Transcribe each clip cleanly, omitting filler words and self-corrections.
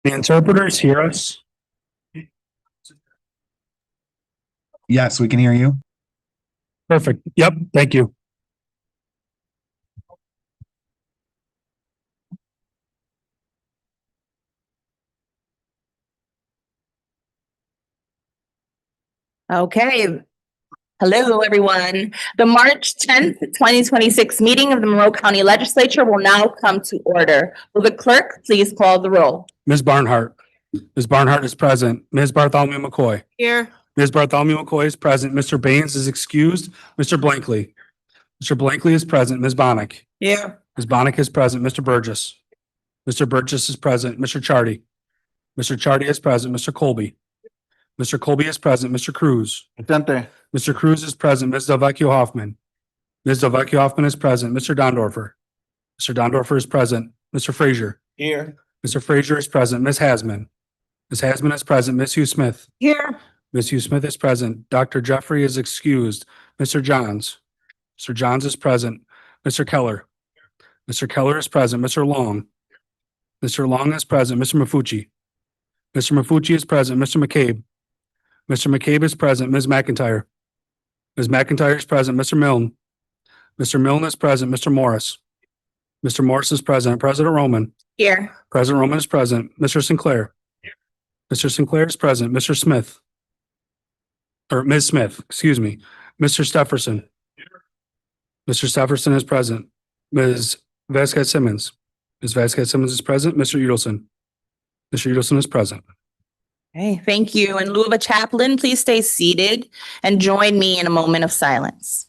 The interpreters hear us? Yes, we can hear you. Perfect. Yep. Thank you. Okay. Hello, everyone. The March 10th, 2026 meeting of the Monroe County Legislature will now come to order. Will the clerk please call the roll? Ms. Barnhart. Ms. Barnhart is present. Ms. Bartholomew McCoy. Here. Ms. Bartholomew McCoy is present. Mr. Baines is excused. Mr. Blankley. Mr. Blankley is present. Ms. Bonnick. Here. Ms. Bonnick is present. Mr. Burgess. Mr. Burgess is present. Mr. Chardy. Mr. Chardy is present. Mr. Colby. Mr. Colby is present. Mr. Cruz. Presente. Mr. Cruz is present. Ms. Delvecchio Hoffman. Ms. Delvecchio Hoffman is present. Mr. Dondorfer. Mr. Dondorfer is present. Mr. Frazier. Here. Mr. Frazier is present. Ms. Hasman. Ms. Hasman is present. Ms. Hugh Smith. Here. Ms. Hugh Smith is present. Dr. Jeffrey is excused. Mr. Johns. Mr. Johns is present. Mr. Keller. Mr. Keller is present. Mr. Long. Mr. Long is present. Mr. Mafucci. Mr. Mafucci is present. Mr. McCabe. Mr. McCabe is present. Ms. McIntyre. Ms. McIntyre is present. Mr. Milne. Mr. Milne is present. Mr. Morris. Mr. Morris is present. President Roman. Here. President Roman is present. Mr. Sinclair. Mr. Sinclair is present. Mr. Smith. Or Ms. Smith, excuse me. Mr. Stefferson. Mr. Stefferson is present. Ms. Vasquez Simmons. Ms. Vasquez Simmons is present. Mr. Udelson. Mr. Udelson is present. Okay, thank you. In lieu of a chaplain, please stay seated and join me in a moment of silence.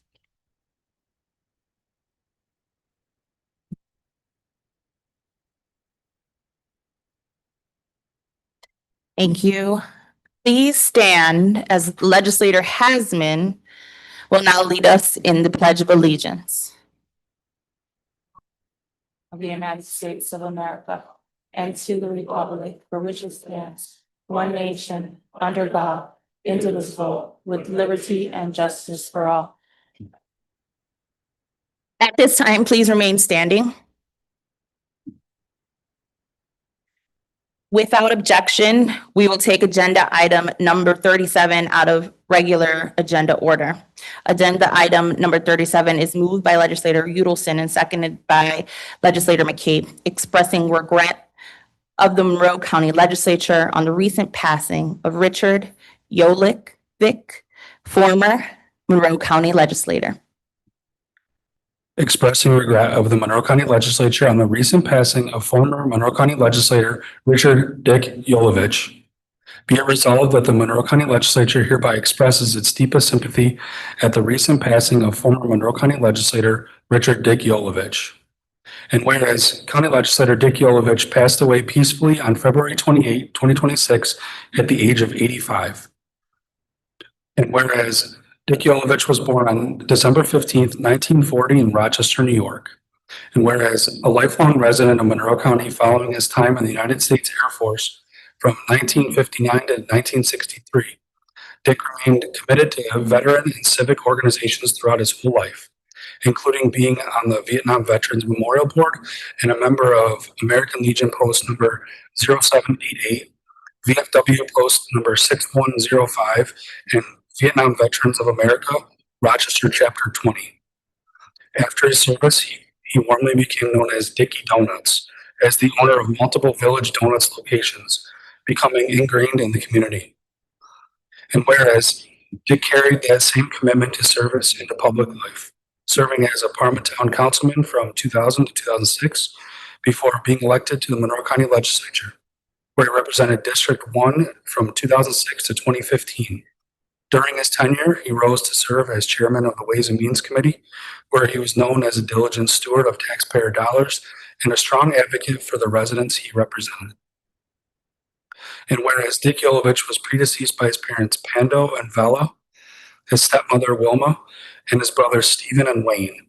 Thank you. Please stand as Legislator Hasman will now lead us in the Pledge of Allegiance. Of the United States of America and to the republic for which it stands, one nation, under God, indivisible, with liberty and justice for all. At this time, please remain standing. Without objection, we will take agenda item number 37 out of regular agenda order. Agenda item number 37 is moved by Legislator Udelson and seconded by Legislator McCabe, expressing regret of the Monroe County Legislature on the recent passing of Richard Vick, former Monroe County Legislator. Expressing regret of the Monroe County Legislature on the recent passing of former Monroe County Legislator Richard Dick Yolovich. Be it resolved that the Monroe County Legislature hereby expresses its deepest sympathy at the recent passing of former Monroe County Legislator Richard Dick Yolovich. And whereas County Legislator Dick Yolovich passed away peacefully on February 28, 2026 at the age of 85. And whereas Dick Yolovich was born on December 15th, 1940 in Rochester, New York. And whereas a lifelong resident of Monroe County following his time in the United States Air Force from 1959 to 1963, Dick remained committed to veteran and civic organizations throughout his whole life, including being on the Vietnam Veterans Memorial Board and a member of American Legion Post number 0788, VFW Post number 6105, and Vietnam Veterans of America, Rochester Chapter 20. After his service, he warmly became known as Dickie Donuts, as the owner of multiple Village Donuts locations, becoming ingrained in the community. And whereas Dick carried that same commitment to service into public life, serving as a Parma Town Councilman from 2000 to 2006, before being elected to the Monroe County Legislature, where he represented District 1 from 2006 to 2015. During his tenure, he rose to serve as chairman of the Ways and Means Committee, where he was known as a diligent steward of taxpayer dollars and a strong advocate for the residents he represented. And whereas Dick Yolovich was predeceased by his parents Pando and Vela, his stepmother Wilma, and his brothers Stephen and Wayne,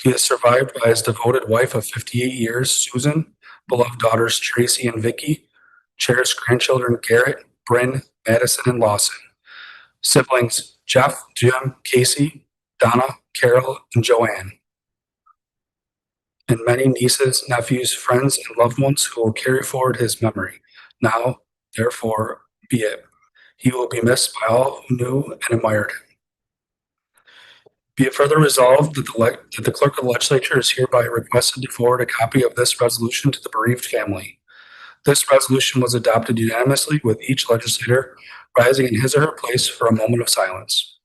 he is survived by his devoted wife of 58 years, Susan, beloved daughters Tracy and Vicky, cherished grandchildren Garrett, Bryn, Madison, and Lawson, siblings Jeff, Jim, Casey, Donna, Carol, and Joanne, and many nieces, nephews, friends, and loved ones who will carry forward his memory, Now, therefore, be it. He will be missed by all who knew and admired him. Be it further resolved that the clerk of the legislature is hereby requested to forward a copy of this resolution to the bereaved family. This resolution was adopted unanimously with each legislator rising in his or her place for a moment of silence.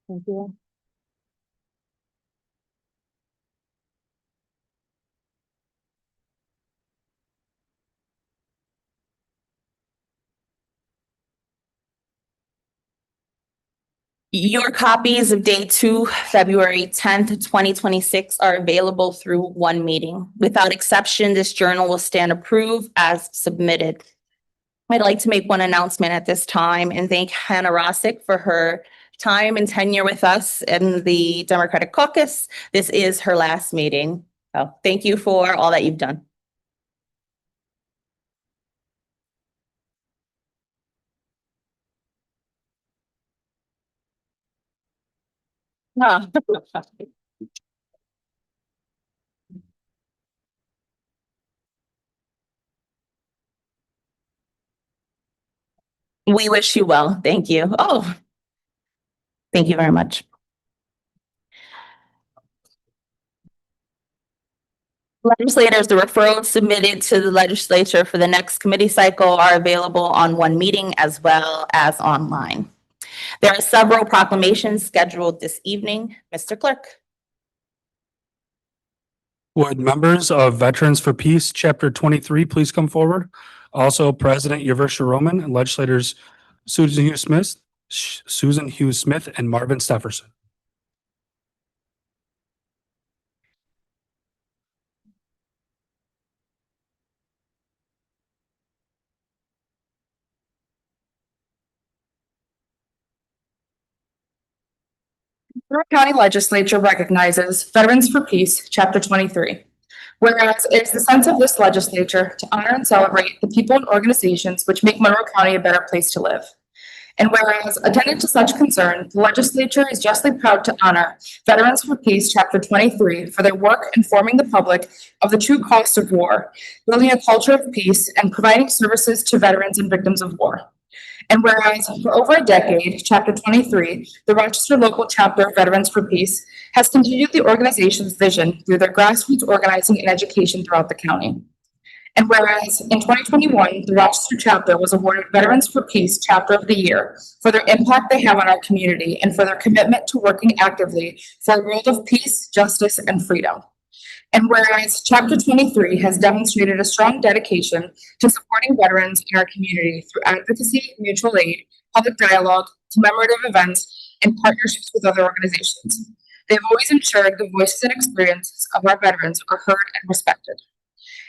Thank you. Your copies of day 2, February 10th, 2026 are available through one meeting. Without exception, this journal will stand approved as submitted. I'd like to make one announcement at this time and thank Hannah Rossick for her time and tenure with us in the Democratic Caucus. This is her last meeting. So thank you for all that you've done. We wish you well. Thank you. Oh, thank you very much. Legislators, the referrals submitted to the legislature for the next committee cycle are available on one meeting as well as online. There are several proclamations scheduled this evening. Mr. Clerk. Would members of Veterans for Peace, Chapter 23, please come forward? Also, President Yervisha Roman and legislators Susan Hughes Smith, and Marvin Stefferson. Monroe County Legislature recognizes Veterans for Peace, Chapter 23. Whereas it is the sense of this legislature to honor and celebrate the people and organizations which make Monroe County a better place to live. And whereas, attendant to such concern, the legislature is justly proud to honor Veterans for Peace, Chapter 23, for their work informing the public of the true cost of war, building a culture of peace, and providing services to veterans and victims of war. And whereas for over a decade, Chapter 23, the Rochester local chapter of Veterans for Peace, has continued the organization's vision through their grassroots organizing and education throughout the county. And whereas in 2021, the Rochester chapter was awarded Veterans for Peace Chapter of the Year for their impact they have on our community and for their commitment to working actively for a world of peace, justice, and freedom. And whereas Chapter 23 has demonstrated a strong dedication to supporting veterans in our community through advocacy, mutual aid, public dialogue, commemorative events, and partnerships with other organizations. They have always ensured the voices and experiences of our veterans are heard and respected.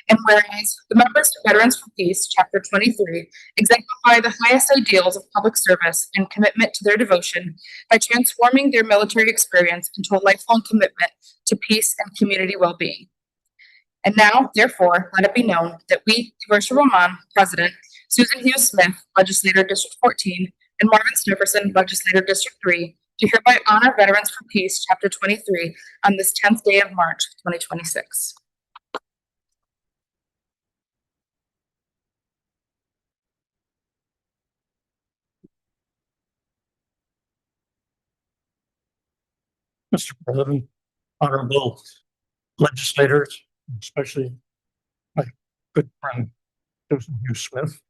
And whereas the members of Veterans for Peace, Chapter 23, exemplify the highest ideals of public service and commitment to their devotion by transforming their military experience into a lifelong commitment to peace and community well-being. And now, therefore, let it be known that we, Yervisha Roman, President, Susan Hughes Smith, Legislator District 14, and Marvin Stefferson, Legislator District 3, do hereby honor Veterans for Peace, Chapter 23, on this 10th day of March, 2026. Mr. President, honorable legislators, especially my good friend Susan Hughes Smith.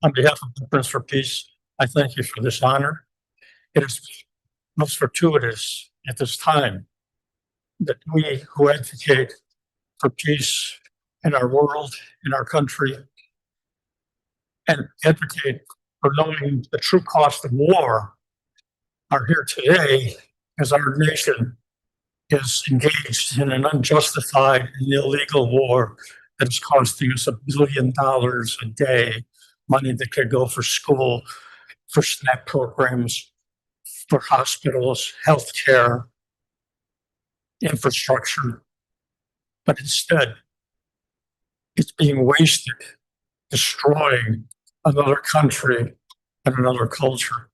On behalf of Veterans for Peace, I thank you for this honor. It is most fortuitous at this time that we who advocate for peace in our world, in our country, and advocate for knowing the true cost of war are here today as our nation is engaged in an unjustified and illegal war that is costing us $1 billion a day, money that could go for school, for SNAP programs, for hospitals, healthcare, infrastructure. But instead, it's being wasted, destroying another country and another culture.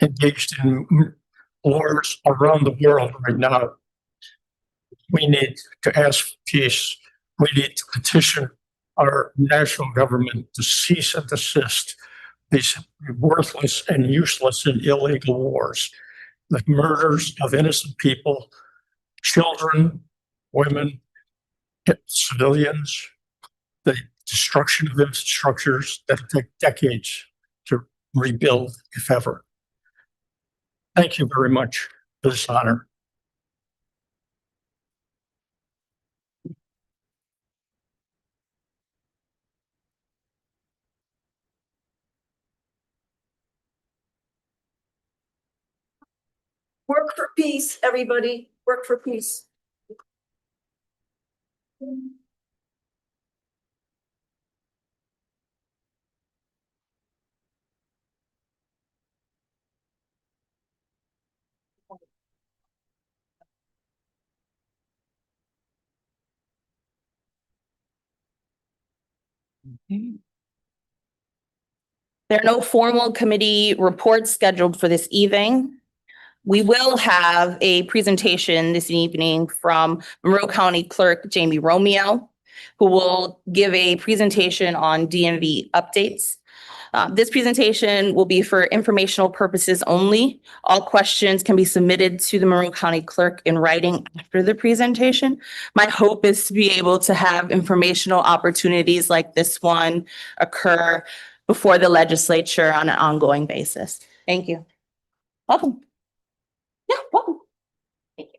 engaged in wars around the world right now. We need to ask for peace. We need to petition our national government to cease and desist these worthless and useless and illegal wars, the murders of innocent people, children, women, civilians, the destruction of infrastructures that take decades to rebuild, if ever. Thank you very much for this honor. Work for peace, everybody. Work for peace. There are no formal committee reports scheduled for this evening. We will have a presentation this evening from Monroe County Clerk Jamie Romeo, who will give a presentation on DMV updates. This presentation will be for informational purposes only. All questions can be submitted to the Monroe County Clerk in writing after the presentation. My hope is to be able to have informational opportunities like this one occur before the legislature on an ongoing basis. Thank you. Welcome. Yeah, welcome. Thank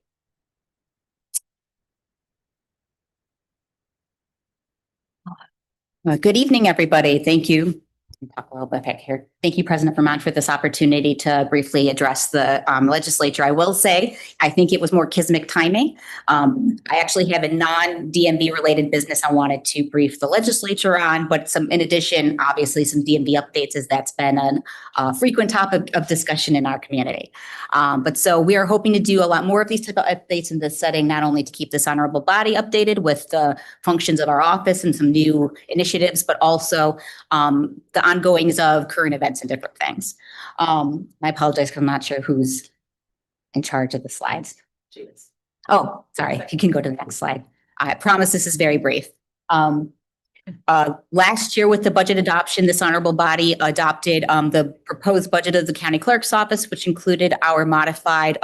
you. Good evening, everybody. Thank you. Talk a little bit back here. Thank you, President Vermont, for this opportunity to briefly address the legislature. I will say, I think it was more kismic timing. I actually have a non-DMV related business I wanted to brief the legislature on, but in addition, obviously some DMV updates, as that's been a frequent topic of discussion in our community. But so we are hoping to do a lot more of these type of updates in this setting, not only to keep this honorable body updated with the functions of our office and some new initiatives, but also the ongoings of current events and different things. I apologize because I'm not sure who's in charge of the slides. Oh, sorry. If you can go to the next slide. I promise this is very brief. Last year with the budget adoption, this honorable body adopted the proposed budget of the county clerk's office, which included our modified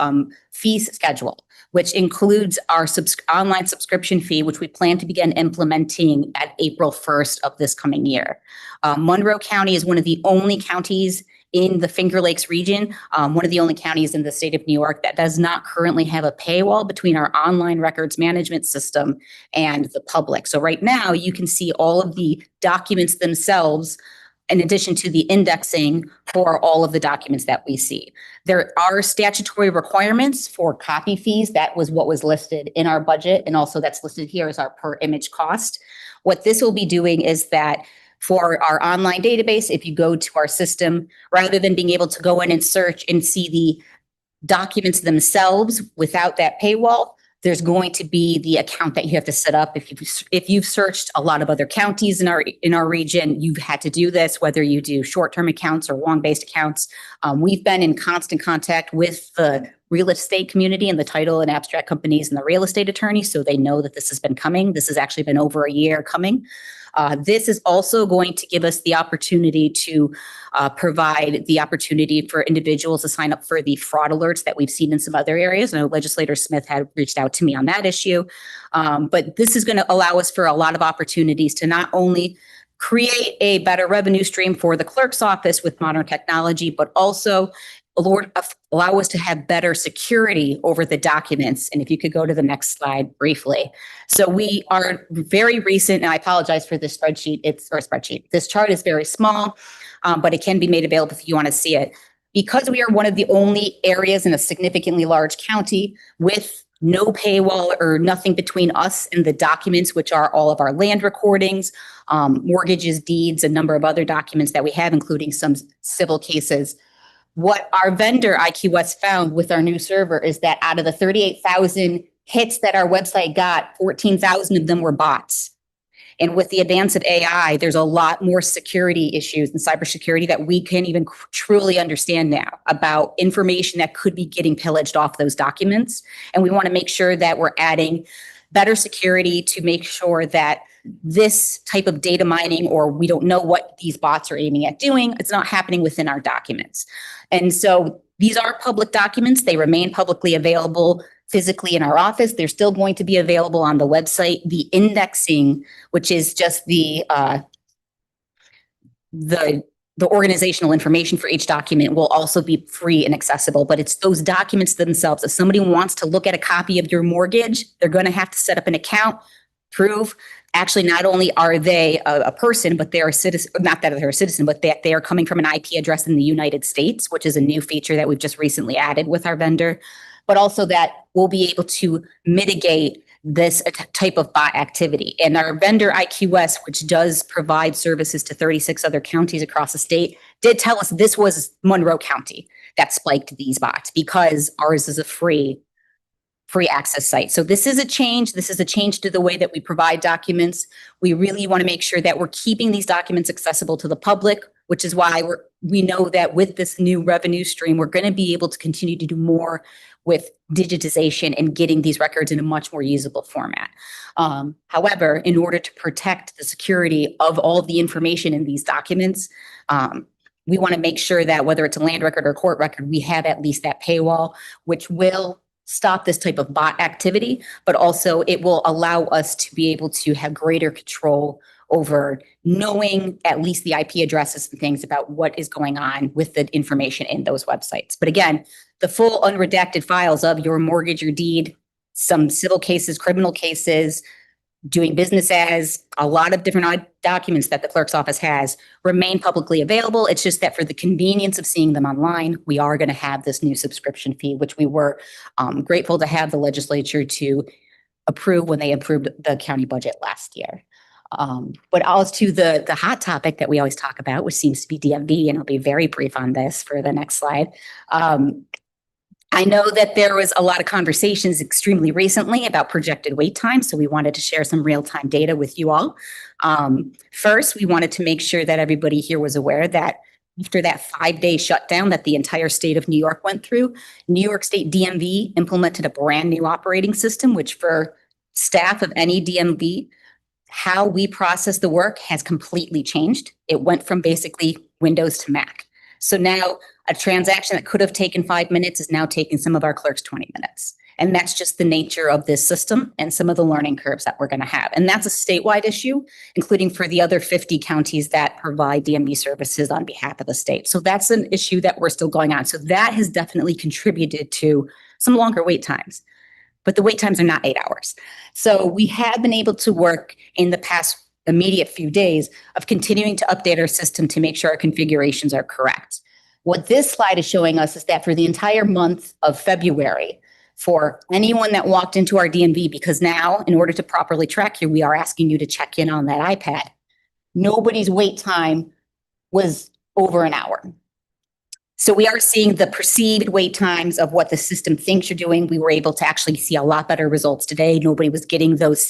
fees schedule, which includes our online subscription fee, which we plan to begin implementing at April 1st of this coming year. Monroe County is one of the only counties in the Finger Lakes region, one of the only counties in the state of New York that does not currently have a paywall between our online records management system and the public. So right now you can see all of the documents themselves in addition to the indexing for all of the documents that we see. There are statutory requirements for copy fees. That was what was listed in our budget. And also that's listed here as our per image cost. What this will be doing is that for our online database, if you go to our system, rather than being able to go in and search and see the documents themselves without that paywall, there's going to be the account that you have to set up. If you've searched a lot of other counties in our region, you've had to do this, whether you do short-term accounts or long-based accounts. We've been in constant contact with the real estate community and the title and abstract companies and the real estate attorneys, so they know that this has been coming. This has actually been over a year coming. This is also going to give us the opportunity to provide the opportunity for individuals to sign up for the fraud alerts that we've seen in some other areas. I know Legislator Smith had reached out to me on that issue. But this is going to allow us for a lot of opportunities to not only create a better revenue stream for the clerk's office with modern technology, but also allow us to have better security over the documents. And if you could go to the next slide briefly. So we are very recent, and I apologize for this spreadsheet. This chart is very small, but it can be made available if you want to see it. Because we are one of the only areas in a significantly large county with no paywall or nothing between us and the documents, which are all of our land recordings, mortgages, deeds, a number of other documents that we have, including some civil cases. What our vendor, IQ West, found with our new server is that out of the 38,000 hits that our website got, 14,000 of them were bots. And with the advance of AI, there's a lot more security issues and cybersecurity that we can't even truly understand now about information that could be getting pillaged off those documents. And we want to make sure that we're adding better security to make sure that this type of data mining, or we don't know what these bots are aiming at doing, it's not happening within our documents. And so these are public documents. They remain publicly available physically in our office. They're still going to be available on the website. The indexing, which is just the organizational information for each document, will also be free and accessible, but it's those documents themselves. If somebody wants to look at a copy of your mortgage, they're going to have to set up an account, prove actually not only are they a person, but they're a citizen, not that they're a citizen, but that they are coming from an IP address in the United States, which is a new feature that we've just recently added with our vendor, but also that we'll be able to mitigate this type of bot activity. And our vendor IQS, which does provide services to 36 other counties across the state, did tell us this was Monroe County that spiked these bots because ours is a free access site. So this is a change. This is a change to the way that we provide documents. We really want to make sure that we're keeping these documents accessible to the public, which is why we know that with this new revenue stream, we're going to be able to continue to do more with digitization and getting these records in a much more usable format. However, in order to protect the security of all of the information in these documents, we want to make sure that whether it's a land record or court record, we have at least that paywall, which will stop this type of bot activity, but also it will allow us to be able to have greater control over knowing at least the IP addresses and things about what is going on with the information in those websites. But again, the full unredacted files of your mortgage, your deed, some civil cases, criminal cases, doing business as, a lot of different documents that the clerk's office has remain publicly available. It's just that for the convenience of seeing them online, we are going to have this new subscription fee, which we were grateful to have the legislature to approve when they approved the county budget last year. But as to the hot topic that we always talk about, which seems to be DMV, and I'll be very brief on this for the next slide. I know that there was a lot of conversations extremely recently about projected wait time, so we wanted to share some real-time data with you all. First, we wanted to make sure that everybody here was aware that after that 5-day shutdown that the entire state of New York went through, New York State DMV implemented a brand new operating system, which for staff of any DMV, how we process the work has completely changed. It went from basically Windows to Mac. So now a transaction that could have taken 5 minutes is now taking some of our clerks 20 minutes. And that's just the nature of this system and some of the learning curves that we're going to have. And that's a statewide issue, including for the other 50 counties that provide DMV services on behalf of the state. So that's an issue that we're still going on. So that has definitely contributed to some longer wait times. But the wait times are not 8 hours. So we have been able to work in the past immediate few days of continuing to update our system to make sure our configurations are correct. What this slide is showing us is that for the entire month of February, for anyone that walked into our DMV, because now in order to properly track you, we are asking you to check in on that iPad, nobody's wait time was over an hour. So we are seeing the perceived wait times of what the system thinks you're doing. We were able to actually see a lot better results today. Nobody was getting those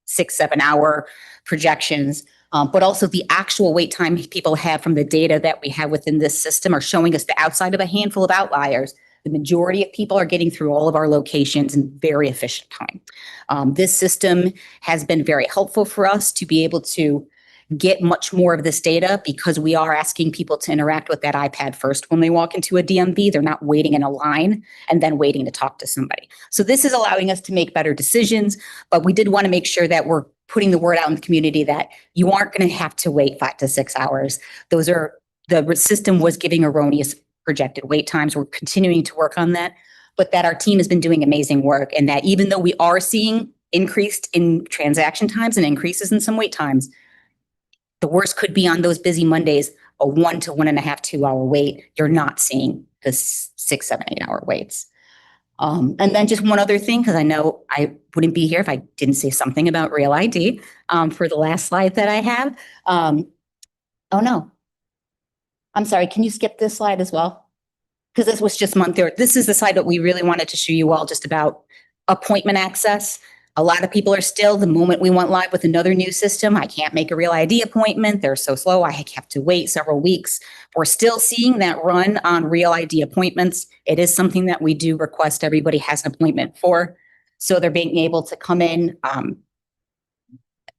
7 hour projections, but also the actual wait time people have from the data that we have within this system are showing us that outside of a handful of outliers, the majority of people are getting through all of our locations in very efficient time. This system has been very helpful for us to be able to get much more of this data because we are asking people to interact with that iPad first when they walk into a DMV. They're not waiting in a line and then waiting to talk to somebody. So this is allowing us to make better decisions, but we did want to make sure that we're putting the word out in the community that you aren't going to have to wait 5 to 6 hours. The system was giving erroneous projected wait times. We're continuing to work on that, but that our team has been doing amazing work, and that even though we are seeing increased in transaction times and increases in some wait times, the worst could be on those busy Mondays, a 1 to 1.5, 2 hour wait. You're not seeing the 6, 7, 8 hour waits. And then just one other thing, because I know I wouldn't be here if I didn't say something about Real ID for the last slide that I have. Oh no, I'm sorry. Can you skip this slide as well? Because this was just month. This is the slide that we really wanted to show you all just about appointment access. A lot of people are still, the moment we went live with another new system, I can't make a Real ID appointment. They're so slow. I have to wait several weeks. We're still seeing that run on Real ID appointments. It is something that we do request everybody has an appointment for. So they're being able to come in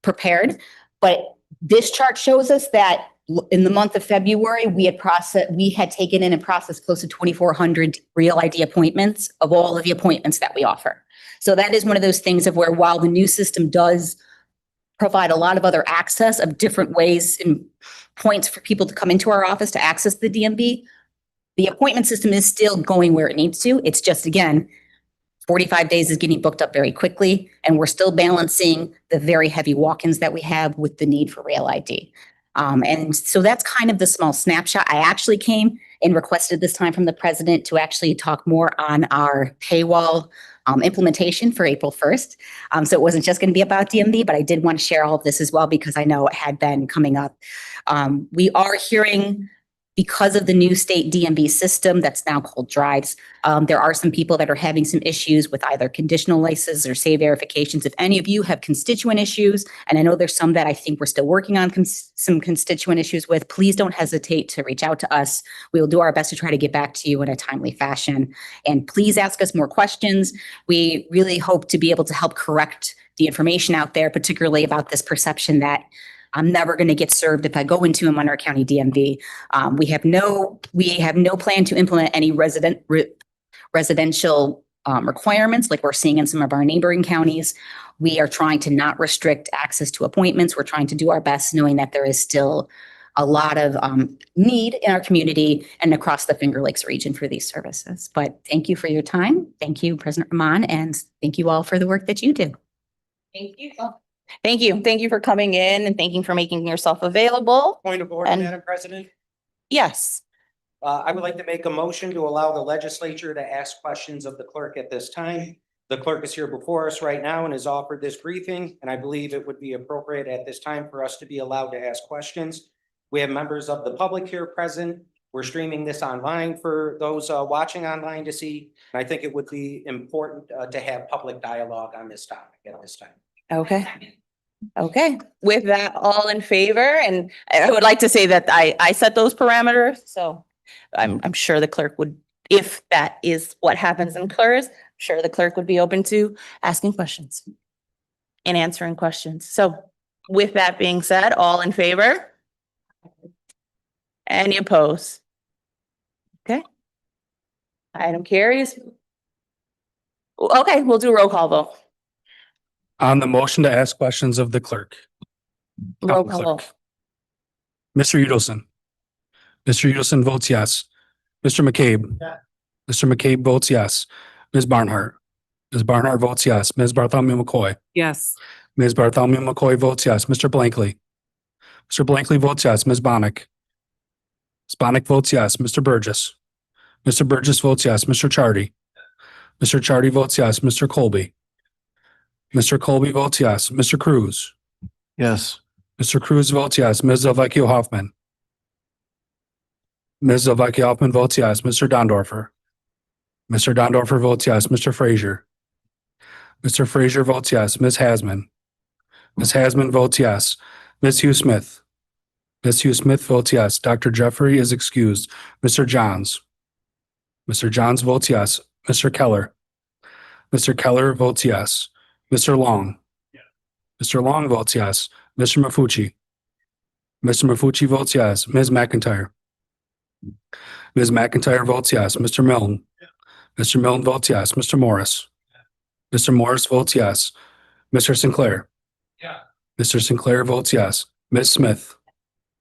prepared. But this chart shows us that in the month of February, we had taken in and processed close to 2,400 Real ID appointments of all of the appointments that we offer. So that is one of those things of where, while the new system does provide a lot of other access of different ways and points for people to come into our office to access the DMV, the appointment system is still going where it needs to. It's just, again, 45 days is getting booked up very quickly, and we're still balancing the very heavy walk-ins that we have with the need for Real ID. And so that's kind of the small snapshot. I actually came and requested this time from the president to actually talk more on our paywall implementation for April 1st. So it wasn't just going to be about DMV, but I did want to share all of this as well, because I know it had been coming up. We are hearing, because of the new state DMV system that's now called drives, there are some people that are having some issues with either conditional licenses or save verifications. If any of you have constituent issues, and I know there's some that I think we're still working on some constituent issues with, please don't hesitate to reach out to us. We will do our best to try to get back to you in a timely fashion. And please ask us more questions. We really hope to be able to help correct the information out there, particularly about this perception that I'm never going to get served if I go into a Monroe County DMV. We have no plan to implement any residential requirements like we're seeing in some of our neighboring counties. We are trying to not restrict access to appointments. We're trying to do our best, knowing that there is still a lot of need in our community and across the Finger Lakes region for these services. But thank you for your time. Thank you, President Rahman, and thank you all for the work that you do. Thank you. Thank you. Thank you for coming in, and thank you for making yourself available. Point of order, And- Madam President. Yes. I would like to make a motion to allow the legislature to ask questions of the clerk at this time. The clerk is here before us right now and has offered this briefing, and I believe it would be appropriate at this time for us to be allowed to ask questions. We have members of the public here present. We're streaming this online for those watching online to see. And I think it would be important to have public dialogue on this topic at this time. Okay. Okay. With that, all in favor, and I would like to say that I set those parameters, so I'm sure the clerk would, if that is what happens and occurs, sure the clerk would be open to asking questions and answering questions. So with that being said, all in favor? Any opposed? Okay. Item carries. Okay, we'll do a roll call vote. On the motion to ask questions of the clerk. Roll Clerk. call vote. Mr. Udelson. Mr. Udelson votes yes. Mr. McCabe. Yeah. Mr. McCabe votes yes. Ms. Barnhart. Ms. Barnhart votes yes. Ms. Bartholomew McCoy. Yes. Ms. Bartholomew McCoy votes yes. Mr. Blankley. Mr. Blankley votes yes. Ms. Bonnick. Ms. Bonnick votes yes. Mr. Burgess. Mr. Burgess votes yes. Mr. Chardy. Mr. Chardy votes yes. Mr. Colby. Mr. Colby votes yes. Mr. Cruz. Yes. Mr. Cruz votes yes. Ms. Delvecchio Hoffman. Ms. Delvecchio Hoffman votes yes. Mr. Dondorfer. Mr. Dondorfer votes yes. Mr. Frazier. Mr. Frazier votes yes. Ms. Hasman. Ms. Hasman votes yes. Ms. Hugh Smith. Ms. Hugh Smith votes yes. Dr. Jeffrey is excused. Mr. Johns. Mr. Johns votes yes. Mr. Keller. Mr. Keller votes yes. Mr. Long. Mr. Long votes yes. Mr. Mafucci. Mr. Mafucci votes yes. Ms. McIntyre. Ms. McIntyre votes yes. Mr. Milne. Mr. Milne votes yes. Mr. Morris. Mr. Morris votes yes. Mr. Sinclair. Yeah. Mr. Sinclair votes yes. Ms. Smith.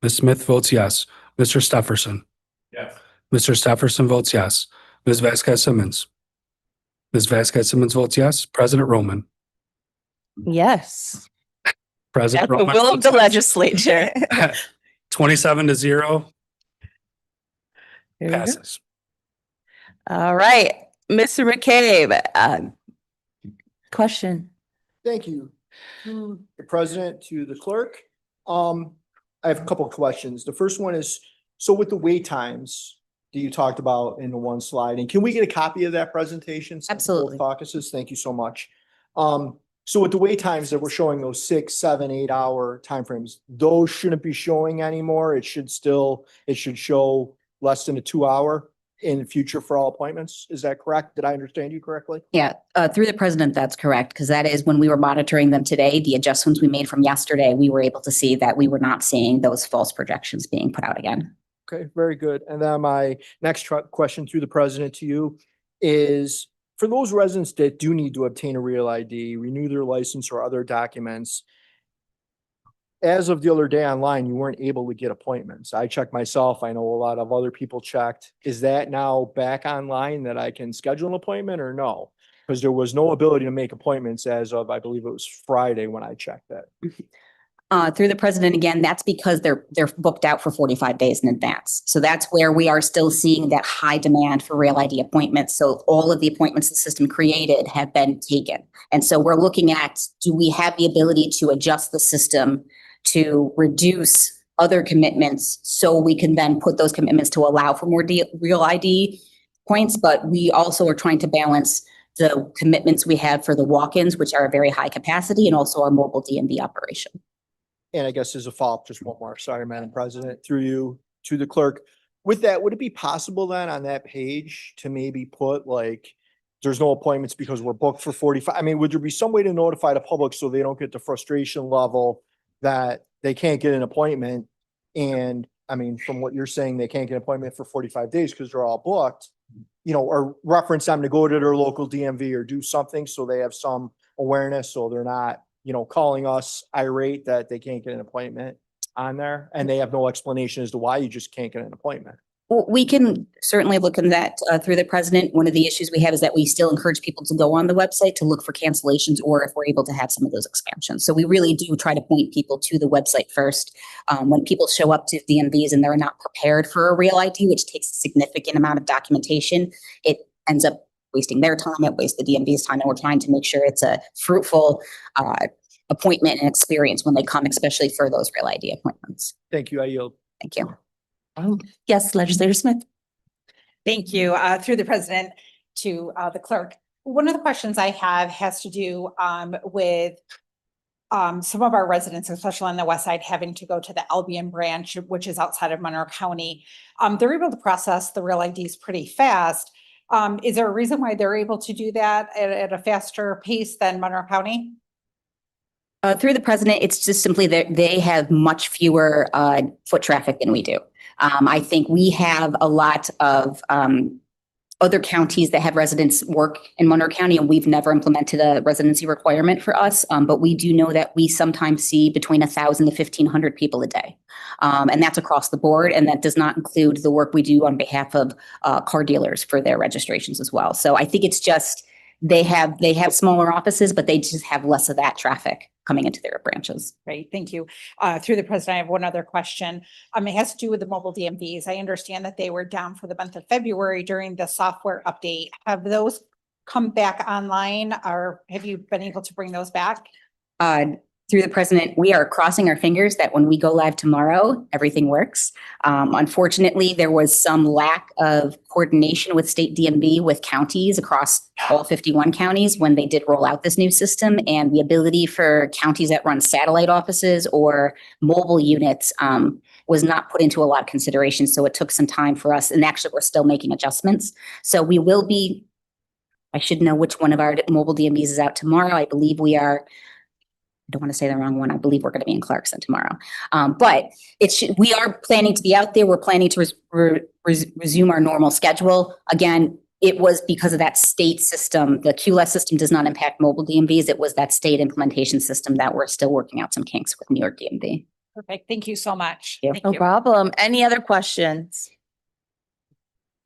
Ms. Smith votes yes. Mr. Stefferson. Yes. Mr. Stefferson votes yes. Ms. Vasquez Simmons. Ms. Vasquez Simmons votes yes. President Roman. Yes. President That's the Roman. will of the legislature. 27-0 There you go. passes. All right, Mr. McCabe, question. Thank you. To the president, to the clerk. I have a couple of questions. The first one is, so with the wait times that you talked about in the one slide, and can we get a copy of that presentation? Absolutely. Both caucuses, thank you so much. So with the wait times that we're showing, those 6, 7, 8 hour timeframes, those shouldn't be showing anymore. It should show less than a 2 hour in the future for all appointments. Is that correct? Did I understand you correctly? Yeah, through the president, that's correct, because that is when we were monitoring them today, the adjustments we made from yesterday, we were able to see that we were not seeing those false projections being put out again. Okay, very good. And then my next question through the president to you is, for those residents that do need to obtain a real ID, renew their license or other documents, as of the other day online, you weren't able to get appointments. I checked myself. I know a lot of other people checked. Is that now back online that I can schedule an appointment or no? Because there was no ability to make appointments as of, I believe it was Friday when I checked that. Through the president, again, that's because they're booked out for 45 days in advance. So that's where we are still seeing that high demand for Real ID appointments. So all of the appointments the system created have been taken. And so we're looking at, do we have the ability to adjust the system to reduce other commitments so we can then put those commitments to allow for more Real ID points? But we also are trying to balance the commitments we have for the walk-ins, which are a very high capacity, and also our mobile DMV operation. And I guess as a follow-up, just one more, sorry, Madam President, through you to the clerk. With that, would it be possible then on that page to maybe put like, there's no appointments because we're booked for 45? I mean, would there be some way to notify the public so they don't get the frustration level that they can't get an appointment? And I mean, from what you're saying, they can't get an appointment for 45 days because they're all booked, or reference them to go to their local DMV or do something so they have some awareness, so they're not calling us irate that they can't get an appointment on there and they have no explanation as to why you just can't get an appointment. Well, we can certainly look in that through the president. One of the issues we have is that we still encourage people to go on the website to look for cancellations or if we're able to have some of those expansions. So we really do try to point people to the website first. When people show up to DMVs and they're not prepared for a Real ID, which takes a significant amount of documentation, it ends up wasting their time, it wastes the DMV's time, and we're trying to make sure it's a fruitful appointment and experience when they come, especially for those Real ID appointments. Thank you. I yield. Thank you. Yes, Legislator Smith. Thank you. Through the president to the clerk. One of the questions I have has to do with some of our residents, especially on the west side, having to go to the Albion branch, which is outside of Monroe County. They're able to process the Real IDs pretty fast. Is there a reason why they're able to do that at a faster pace than Monroe County? Through the president, it's just simply that they have much fewer foot traffic than we do. I think we have a lot of other counties that have residents work in Monroe County, and we've never implemented a residency requirement for us. But we do know that we sometimes see between 1,000 to 1,500 people a day. And that's across the board. And that does not include the work we do on behalf of car dealers for their registrations as well. So I think it's just they have smaller offices, but they just have less of that traffic coming into their branches. Great, thank you. Through the president, I have one other question. It has to do with the mobile DMVs. I understand that they were down for the month of February during the software update. Have those come back online, or have you been able to bring those back? Through the president, we are crossing our fingers that when we go live tomorrow, everything works. Unfortunately, there was some lack of coordination with state DMV with counties across all 51 counties when they did roll out this new system, and the ability for counties that run satellite offices or mobile units was not put into a lot of consideration. So it took some time for us, and actually we're still making adjustments. So we will be, I should know which one of our mobile DMVs is out tomorrow. I believe we are, I don't want to say the wrong one. I believe we're going to be in Clarkson tomorrow. But we are planning to be out there. We're planning to resume our normal schedule. Again, it was because of that state system. The QLES system does not impact mobile DMVs. It was that state implementation system that we're still working out some kinks with New York DMV. Perfect. Thank you so much. Yeah. Thank No you. problem. Any other questions?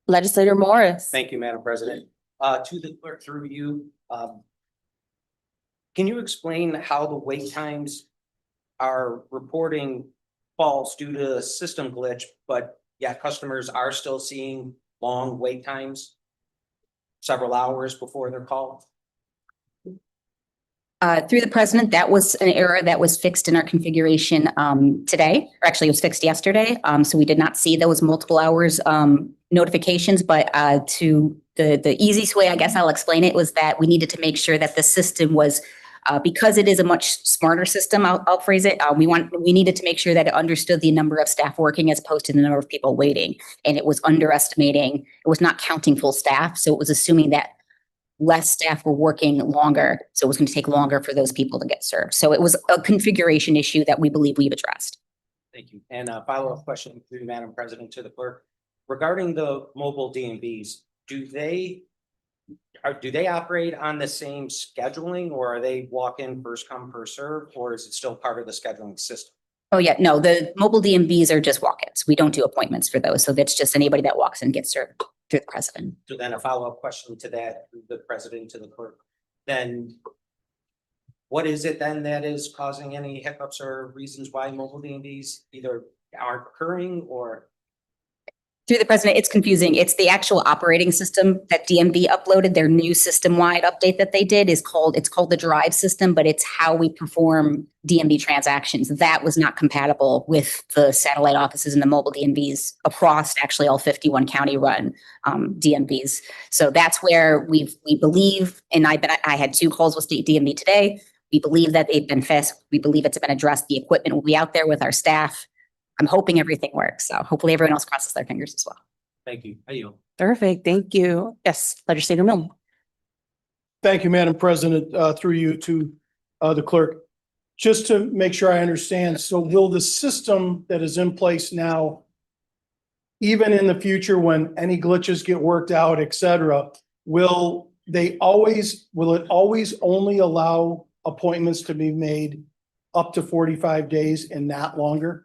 Legislator Morris. Thank you, Madam President. To the clerk, through you, can you explain how the wait times are reporting false due to a system glitch, but yeah, customers are still seeing long wait times, several hours before they're called? Through the president, that was an error that was fixed in our configuration today, or actually it was fixed yesterday. So we did not see those multiple hours notifications, but to the easiest way, I guess I'll explain it, was that we needed to make sure that the system was Because it is a much smarter system, I'll phrase it, we needed to make sure that it understood the number of staff working as opposed to the number of people waiting. And it was underestimating, it was not counting full staff. So it was assuming that less staff were working longer. So it was going to take longer for those people to get served. So it was a configuration issue that we believe we've addressed. Thank you. And a follow-up question through Madam President to the clerk. Regarding the mobile DMVs, do they operate on the same scheduling, or are they walk in first come, first serve, or is it still part of the scheduling system? Oh, yeah, no, the mobile DMVs are just walk-ins. We don't do appointments for those. So that's just anybody that walks in gets served through the president. So then a follow-up question to that, through the president to the clerk, then what is it then that is causing any hiccups or reasons why mobile DMVs either aren't occurring or? Through the president, it's confusing. It's the actual operating system that DMV uploaded. Their new system-wide update that they did it's called the Drive system, but it's how we perform DMV transactions. That was not compatible with the satellite offices and the mobile DMVs across actually all 51 county run DMVs. So that's where we believe, and I had 2 calls with state DMV today. We believe that they've been fixed. We believe it's been addressed. The equipment will be out there with our staff. I'm hoping everything works. So hopefully everyone else crosses their fingers as well. Thank you. Are you? Perfect. Thank you. Yes, Legislator Milne. Thank you, Madam President, through you to the clerk. Just to make sure I understand, so will the system that is in place now, even in the future when any glitches get worked out, et cetera, will it always only allow appointments to be made up to 45 days and not longer?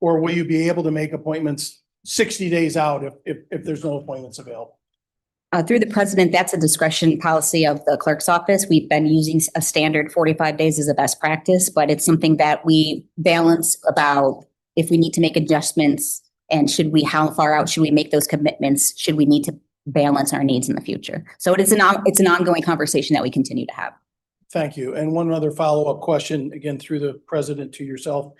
Or will you be able to make appointments 60 days out if there's no appointments available? Through the president, that's a discretion policy of the clerk's office. We've been using a standard 45 days as a best practice, but it's something that we balance about if we need to make adjustments and how far out should we make those commitments? Should we need to balance our needs in the future? So it's an ongoing conversation that we continue to have. Thank you. And one other follow-up question, again, through the president to yourself.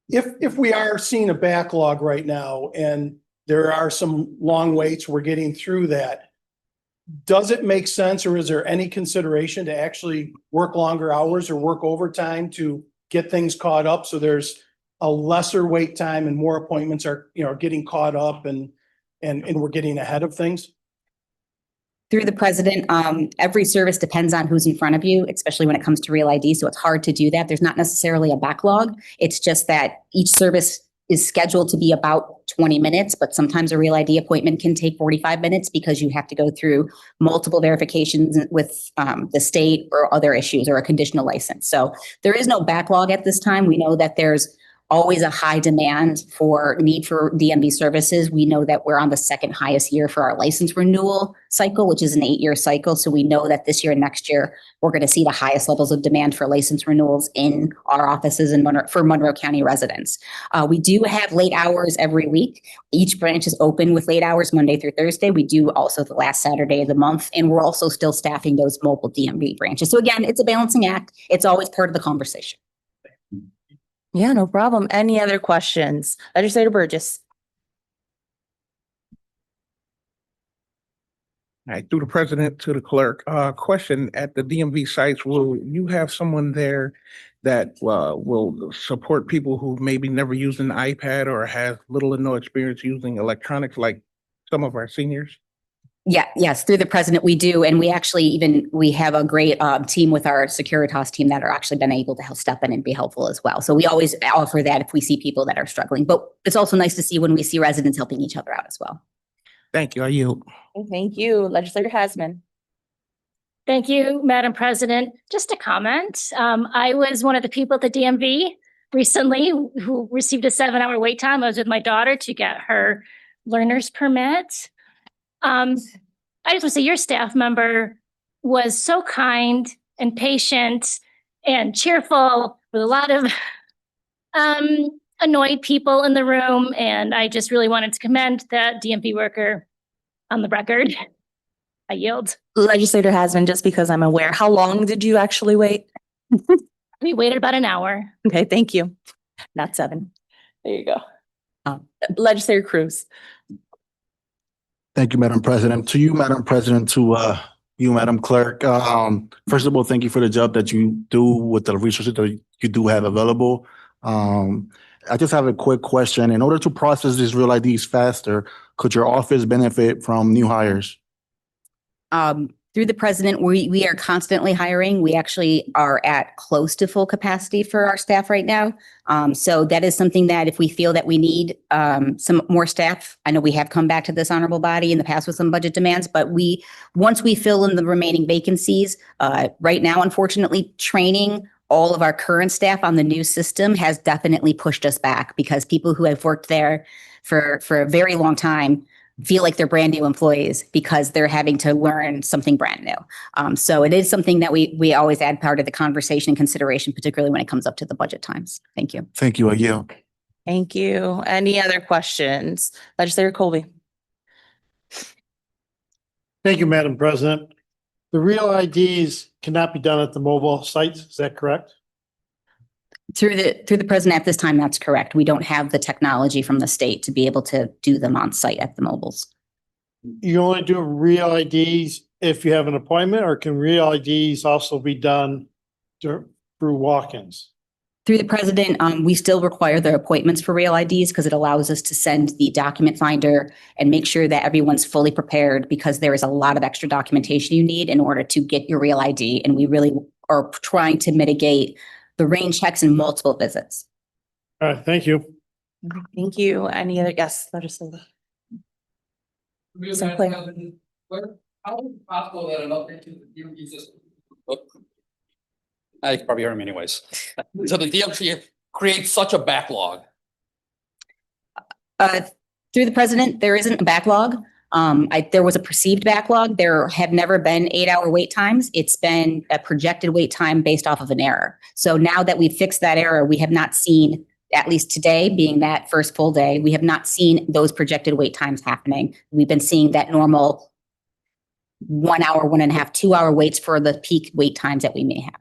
If we are seeing a backlog right now and there are some long waits, we're getting through that, does it make sense, or is there any consideration to actually work longer hours or work overtime to get things caught up so there's a lesser wait time and more appointments are getting caught up and we're getting ahead of things? Through the president, every service depends on who's in front of you, especially when it comes to Real ID. So it's hard to do that. There's not necessarily a backlog. It's just that each service is scheduled to be about 20 minutes, but sometimes a Real ID appointment can take 45 minutes because you have to go through multiple verifications with the state or other issues or a conditional license. So there is no backlog at this time. We know that there's always a high need for DMV services. We know that we're on the second highest year for our license renewal cycle, which is an 8-year cycle. So we know that this year and next year, we're going to see the highest levels of demand for license renewals in our offices for Monroe County residents. We do have late hours every week. Each branch is open with late hours Monday through Thursday. We do also the last Saturday of the month, and we're also still staffing those mobile DMV branches. So again, it's a balancing act. It's always part of the conversation. Yeah, no problem. Any other questions? Legislator Burgess. All right, through the president to the clerk, question at the DMV sites, will you have someone there that will support people who maybe never used an iPad or have little or no experience using electronics like some of our seniors? Yeah, yes, through the president, we do. And we actually we have a great team with our Securitas team that are actually been able to help step in and be helpful as well. So we always offer that if we see people that are struggling, but it's also nice to see when we see residents helping each other out as well. Thank you. I yield. Thank you. Legislator Hasman. Thank you, Madam President. Just a comment. I was one of the people at the DMV recently who received a 7-hour wait time. I was with my daughter to get her learner's permit. I just want to say your staff member was so kind and patient and cheerful with a lot of annoyed people in the room. And I just really wanted to commend that DMV worker on the record. I yield. Legislator Hasman, just because I'm aware, how long did you actually wait? We waited about an hour. Okay, thank you. Not 7. There you go. Legislator Cruz. Thank you, Madam President. To you, Madam President, to you, Madam Clerk. First of all, thank you for the job that you do with the resources that you do have available. I just have a quick question. In order to process these real IDs faster, could your office benefit from new hires? Through the president, we are constantly hiring. We actually are at close to full capacity for our staff right now. So that is something that if we feel that we need some more staff, I know we have come back to this honorable body in the past with some budget demands, but once we fill in the remaining vacancies, right now, unfortunately, training all of our current staff on the new system has definitely pushed us back because people who have worked there for a very long time feel like they're brand new employees because they're having to learn something brand new. So it is something that we always add part of the conversation and consideration, particularly when it comes up to the budget times. Thank you. Thank you. I yield. Thank you. Any other questions? Legislator Colby. Thank you, Madam President. The real IDs cannot be done at the mobile sites, is that correct? Through the president at this time, that's correct. We don't have the technology from the state to be able to do them on site at the mobiles. You only do real IDs if you have an appointment, or can real IDs also be done through walk-ins? Through the president, we still require the appointments for real IDs because it allows us to send the document finder and make sure that everyone's fully prepared because there is a lot of extra documentation you need in order to get your real ID. And we really are trying to mitigate the rain checks and multiple visits. All right, thank you. Thank you. Any other guests, legislator? How is it possible that an update to the DMV system? I can probably hear him anyways. So the DMV creates such a backlog. Through the president, there isn't a backlog. There was a perceived backlog. There have never been 8-hour wait times. It's been a projected wait time based off of an error. So now that we've fixed that error, we have not seen, at least today being that first full day, we have not seen those projected wait times happening. We've been seeing that normal 1 hour, 1.5, 2 hour waits for the peak wait times that we may have.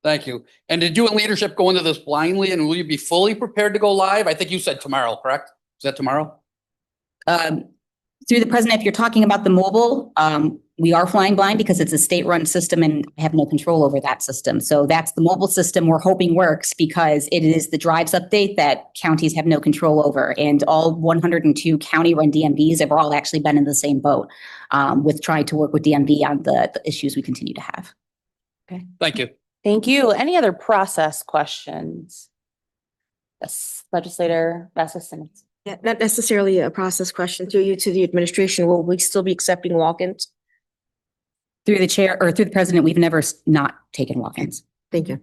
Thank you. And did you and leadership go into this blindly, and will you be fully prepared to go live? I think you said tomorrow, correct? Is that tomorrow? Through the president, if you're talking about the mobile, we are flying blind because it's a state-run system and have no control over that system. So that's the mobile system we're hoping works because it is the drives update that counties have no control over. And all 102 county-run DMVs have all actually been in the same boat with trying to work with DMV on the issues we continue to have. Okay. Thank you. Thank you. Any other process questions? Yes, legislator Vasquez-Simmons. Yeah, not necessarily a process question. Through you to the administration, will we still be accepting walk-ins? Through the chair or through the president, we've never not taken walk-ins. Thank you.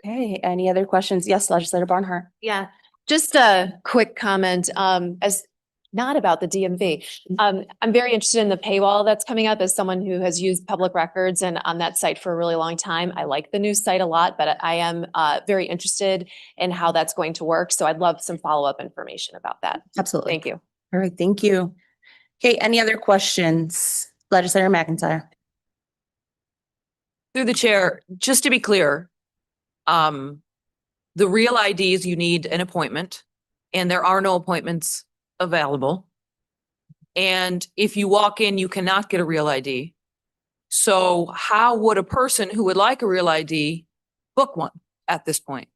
Okay, any other questions? Yes, legislator Barnhart. Yeah, just a quick comment, as not about the DMV. I'm very interested in the paywall that's coming up as someone who has used public records and on that site for a really long time. I like the new site a lot, but I am very interested in how that's going to work. So I'd love some follow-up information about that. Absolutely. Thank you. All right, thank you. Okay, any other questions? Legislator McIntyre. Through the chair, just to be clear, the real IDs, you need an appointment, and there are no appointments available. And if you walk in, you cannot get a real ID. So how would a person who would like a real ID book one at this point?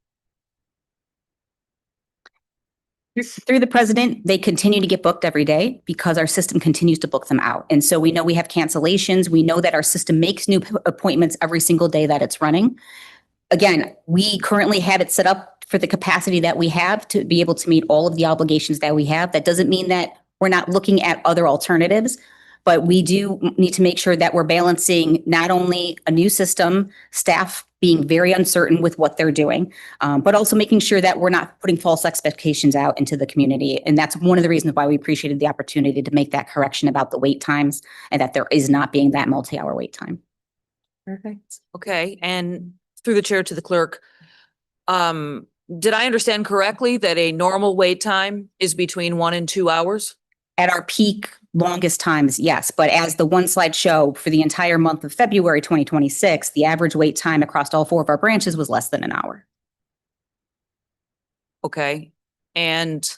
Through the president, they continue to get booked every day because our system continues to book them out. And so we know we have cancellations. We know that our system makes new appointments every single day that it's running. Again, we currently have it set up for the capacity that we have to be able to meet all of the obligations that we have. That doesn't mean that we're not looking at other alternatives, but we do need to make sure that we're balancing not only a new system, staff being very uncertain with what they're doing, but also making sure that we're not putting false expectations out into the community. And that's one of the reasons why we appreciated the opportunity to make that correction about the wait times and that there is not being that multi-hour wait time. Perfect. Okay, and through the chair to the clerk, did I understand correctly that a normal wait time is between 1 and 2 hours? At our peak longest times, yes. But as the one slide show for the entire month of February 2026, the average wait time across all 4 of our branches was less than an hour. Okay, and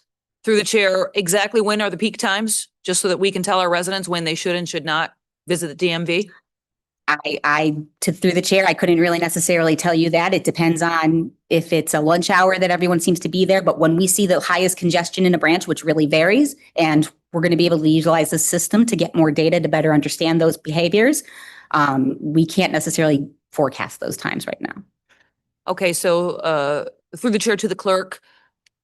through the chair, exactly when are the peak times? Just so that we can tell our residents when they should and should not visit the DMV? Through the chair, I couldn't really necessarily tell you that. It depends on if it's a lunch hour that everyone seems to be there. But when we see the highest congestion in a branch, which really varies, and we're going to be able to utilize the system to get more data to better understand those behaviors, we can't necessarily forecast those times right now. Okay, so through the chair to the clerk,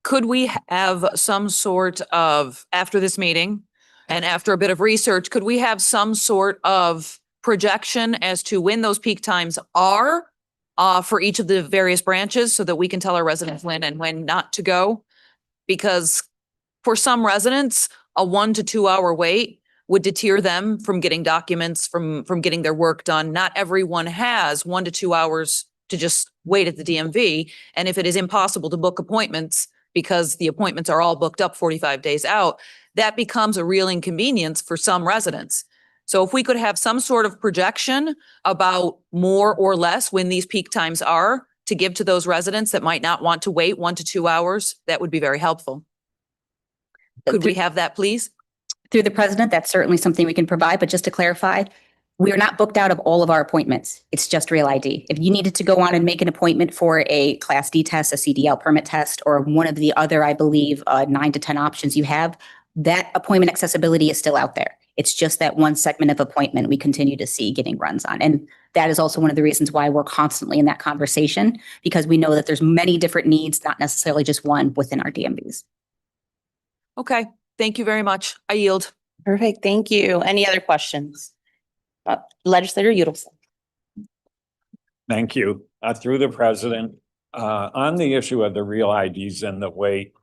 could we have some sort of, after this meeting and after a bit of research, could we have some sort of projection as to when those peak times are for each of the various branches so that we can tell our residents when and when not to go? Because for some residents, a 1 to 2 hour wait would deter them from getting documents, from getting their work done. Not everyone has 1 to 2 hours to just wait at the DMV. And if it is impossible to book appointments because the appointments are all booked up 45 days out, that becomes a real inconvenience for some residents. So if we could have some sort of projection about more or less when these peak times are to give to those residents that might not want to wait 1 to 2 hours, that would be very helpful. Could we have that, please? Through the president, that's certainly something we can provide, but just to clarify, we are not booked out of all of our appointments. It's just Real ID. If you needed to go on and make an appointment for a Class D test, a CDL permit test, or one of the other, I believe, 9 to 10 options you have, that appointment accessibility is still out there. It's just that one segment of appointment we continue to see getting runs on. And that is also one of the reasons why we're constantly in that conversation, because we know that there's many different needs, not necessarily just one within our DMVs. Okay, thank you very much. I yield. Perfect. Thank you. Any other questions? Legislator Udelson. Thank you. Through the president, on the issue of the real IDs and the wait,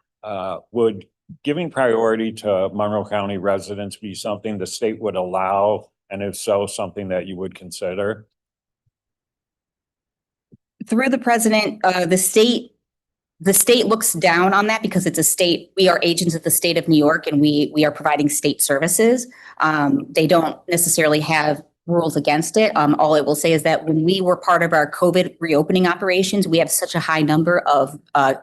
would giving priority to Monroe County residents be something the state would allow? And if so, something that you would consider? Through the president, the state looks down on that because it's a state, we are agents of the state of New York and we are providing state services. They don't necessarily have rules against it. All it will say is that when we were part of our COVID reopening operations, we have such a high number of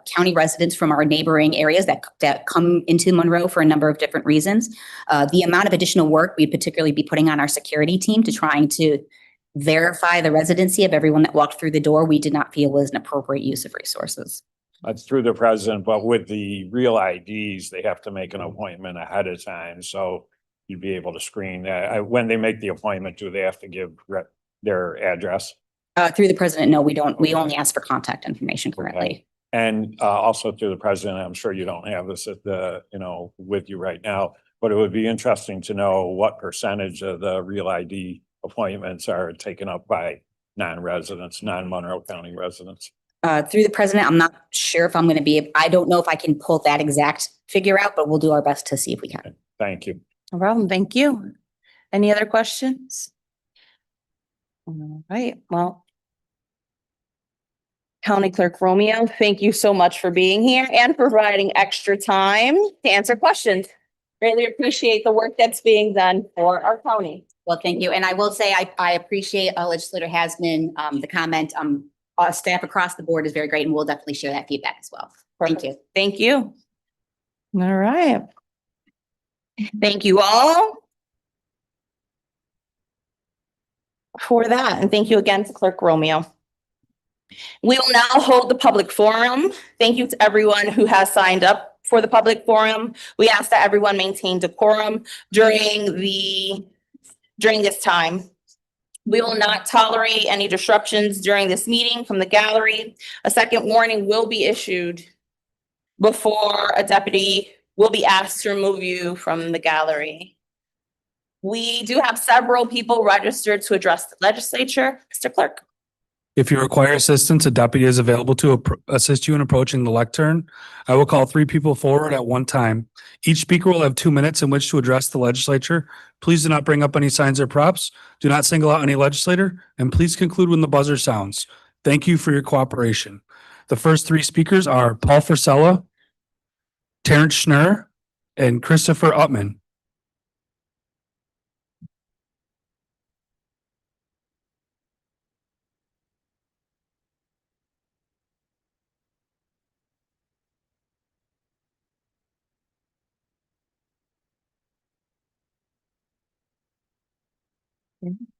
county residents from our neighboring areas that come into Monroe for a number of different reasons. The amount of additional work we'd particularly be putting on our security team to trying to verify the residency of everyone that walked through the door, we did not feel was an appropriate use of resources. That's through the president, but with the real IDs, they have to make an appointment ahead of time. So you'd be able to screen that. When they make the appointment, do they have to give their address? Through the president, no, we don't. We only ask for contact information currently. Okay. And also through the president, I'm sure you don't have this at the, with you right now, but it would be interesting to know what percentage of the real ID appointments are taken up by non-residents, non-Monroe County residents. Through the president, I'm not sure if I'm going to be, I don't know if I can pull that exact figure out, but we'll do our best to see if we can. Thank you. No problem. Thank you. Any other questions? All right. Well, County Clerk Romeo, thank you so much for being here and providing extra time to answer questions. Greatly appreciate the work that's being done for our county. Well, thank you. And I will say, I appreciate Legislator Hasman, the comment. Staff across the board is very great, and we'll definitely share that feedback as well. Thank you. Thank you. All right. Thank you all for that. And thank you again to Clerk Romeo. We will now hold the public forum. Thank you to everyone who has signed up for the public forum. We ask that everyone maintain decorum during this time. We will not tolerate any disruptions during this meeting from the gallery. A second warning will be issued before a deputy will be asked to remove you from the gallery. We do have several people registered to address the legislature. Mr. Clerk. If you require assistance, a deputy is available to assist you in approaching the lectern. I will call 3 people forward at one time. Each speaker will have 2 minutes in which to address the legislature. Please do not bring up any signs or props. Do not single out any legislator, and please conclude when the buzzer sounds. Thank you for your cooperation. The first 3 speakers are Paul Frisella, Terrence Schnurr, and Christopher Upman.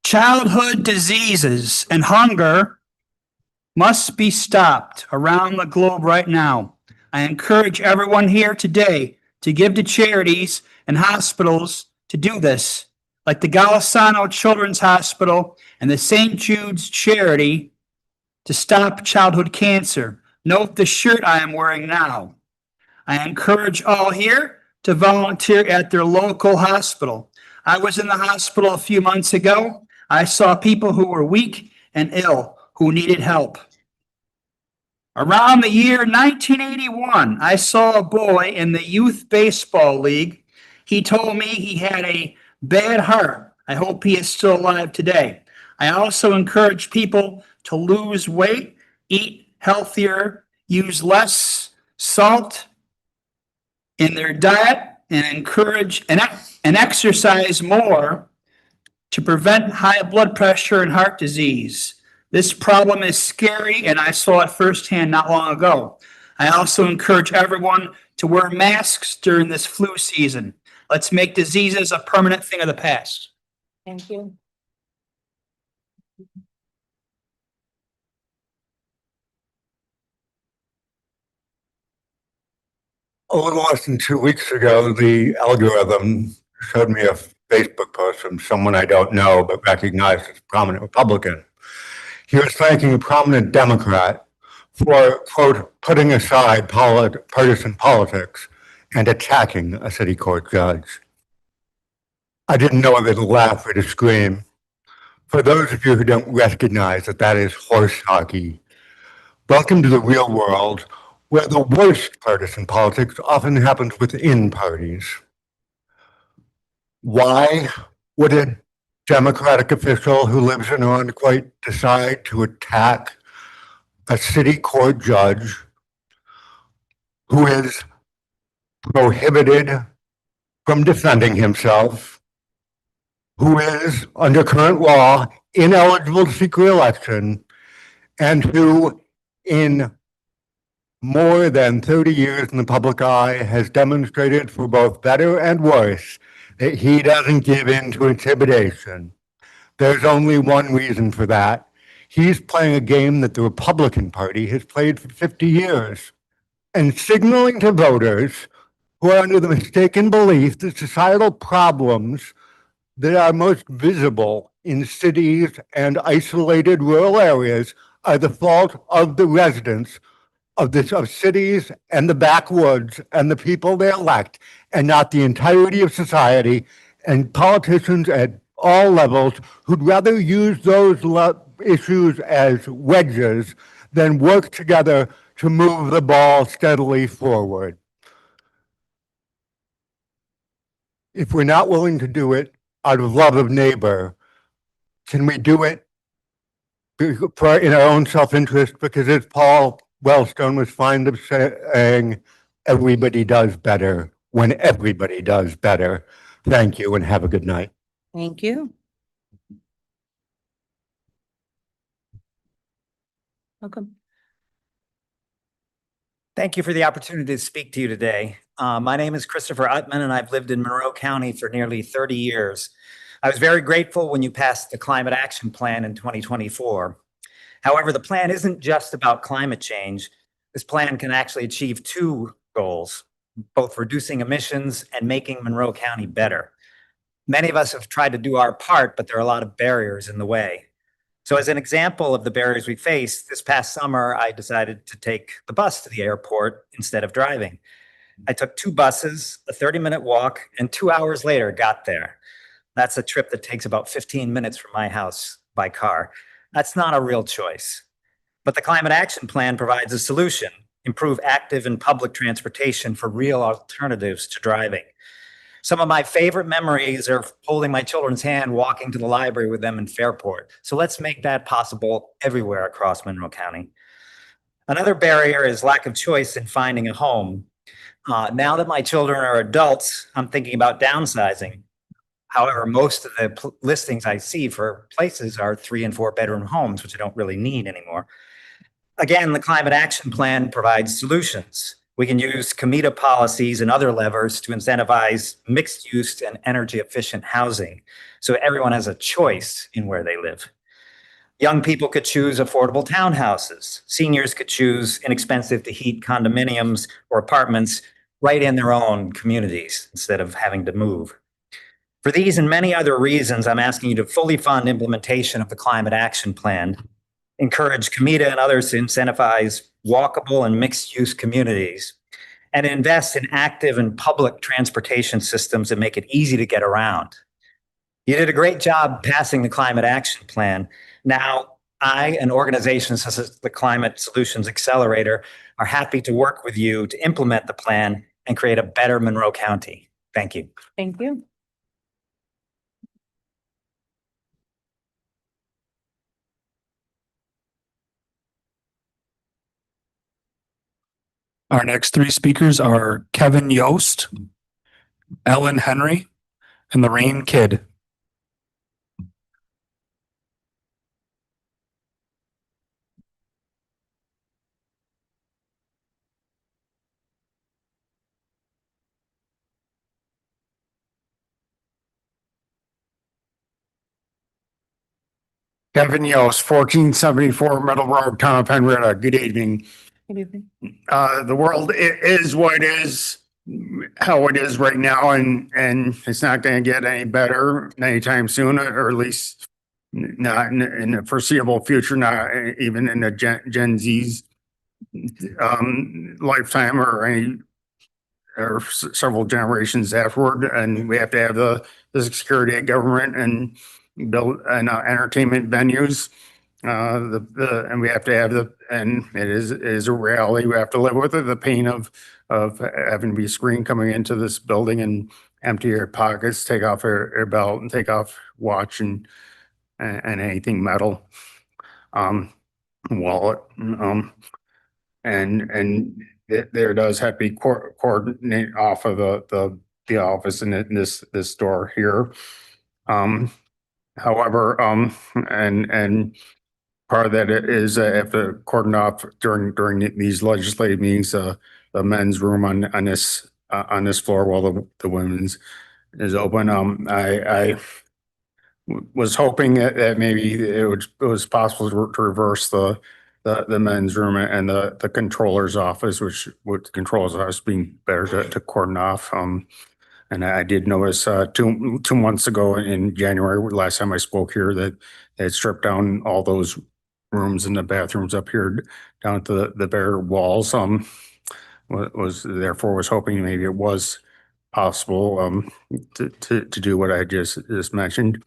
Childhood diseases and hunger must be stopped around the globe right now. I encourage everyone here today to give to charities and hospitals to do this, like the Golisano Children's Hospital and the St. Jude's Charity to stop childhood cancer. Note the shirt I am wearing now. I encourage all here to volunteer at their local hospital. I was in the hospital a few months ago. I saw people who were weak and ill who needed help. Around the year 1981, I saw a boy in the youth baseball league. He told me he had a bad heart. I hope he is still alive today. I also encourage people to lose weight, eat healthier, use less salt in their diet, and encourage and exercise more to prevent high blood pressure and heart disease. This problem is scary, and I saw it firsthand not long ago. I also encourage everyone to wear masks during this flu season. Let's make diseases a permanent thing of the past. Thank you. A little less than 2 weeks ago, the algorithm showed me a Facebook post from someone I don't know but recognized as a prominent Republican. He was thanking a prominent Democrat for, quote, putting aside partisan politics and attacking a city court judge. I didn't know whether to laugh or to scream. For those of you who don't recognize that that is horse hockey, welcome to the real world, where the worst partisan politics often happens within parties. Why would a Democratic official who lives in Irondequoit decide to attack a city court judge who is prohibited from defending himself, who is, under current law, ineligible to seek re-election, and who, in more than 30 years in the public eye, has demonstrated for both better and worse that he doesn't give in to intimidation? There's only one reason for that. He's playing a game that the Republican Party has played for 50 years and signaling to voters who are under the mistaken belief that societal problems that are most visible in cities and isolated rural areas are the fault of the residents of cities and the backwoods and the people they elect, and not the entirety of society and politicians at all levels who'd rather use those issues as wedges than work together to move the ball steadily forward. If we're not willing to do it out of love of neighbor, can we do it in our own self-interest? Because as Paul Wellstone was fond of saying, everybody does better when everybody does better. Thank you and have a good night. Thank you. Welcome. Thank you for the opportunity to speak to you today. My name is Christopher Uttman, and I've lived in Monroe County for nearly 30 years. I was very grateful when you passed the Climate Action Plan in 2024. However, the plan isn't just about climate change. This plan can actually achieve two goals, both reducing emissions and making Monroe County better. Many of us have tried to do our part, but there are a lot of barriers in the way. So as an example of the barriers we face, this past summer, I decided to take the bus to the airport instead of driving. I took 2 buses, a 30-minute walk, and 2 hours later got there. That's a trip that takes about 15 minutes from my house by car. That's not a real choice. But the Climate Action Plan provides a solution: improve active and public transportation for real alternatives to driving. Some of my favorite memories are holding my children's hand, walking to the library with them in Fairport. So let's make that possible everywhere across Monroe County. Another barrier is lack of choice in finding a home. Now that my children are adults, I'm thinking about downsizing. However, most of the listings I see for places are 3 and 4 bedroom homes, which I don't really need anymore. Again, the Climate Action Plan provides solutions. We can use commuter policies and other levers to incentivize mixed use and energy efficient housing so everyone has a choice in where they live. Young people could choose affordable townhouses. Seniors could choose inexpensive to heat condominiums or apartments right in their own communities instead of having to move. For these and many other reasons, I'm asking you to fully fund implementation of the Climate Action Plan, encourage commuter and others to incentivize walkable and mixed-use communities, and invest in active and public transportation systems that make it easy to get around. You did a great job passing the Climate Action Plan. Now, I and organizations such as the Climate Solutions Accelerator are happy to work with you to implement the plan and create a better Monroe County. Thank you. Thank you. Our next three speakers are Kevin Yost, Ellen Henry, and Lorraine Kidd. Kevin Yost, 1474 Middle Road, Town of Henrietta. Good evening. Good evening. The world is what it is, how it is right now, and it's not going to get any better anytime soon, or at least not in the foreseeable future, not even in the Gen Z's lifetime or several generations afterward. And we have to have the security of government and build entertainment venues. And we have to have and it is a reality. We have to live with it, the pain of having to be screened coming into this building and empty your pockets, take off your belt and take off watch and anything metal, wallet, and there does have to be coordinate off of the office in this door here. However, and part of that is have to cordon off during these legislative meetings, the men's room on this floor while the women's is open. I was hoping that maybe it was possible to reverse the men's room and the controller's office, which would controls us being better to cordon off. And I did notice 2 months ago in January, last time I spoke here, that they had stripped down all those rooms and the bathrooms up here down to the bare walls. Was hoping maybe it was possible to do what I just mentioned.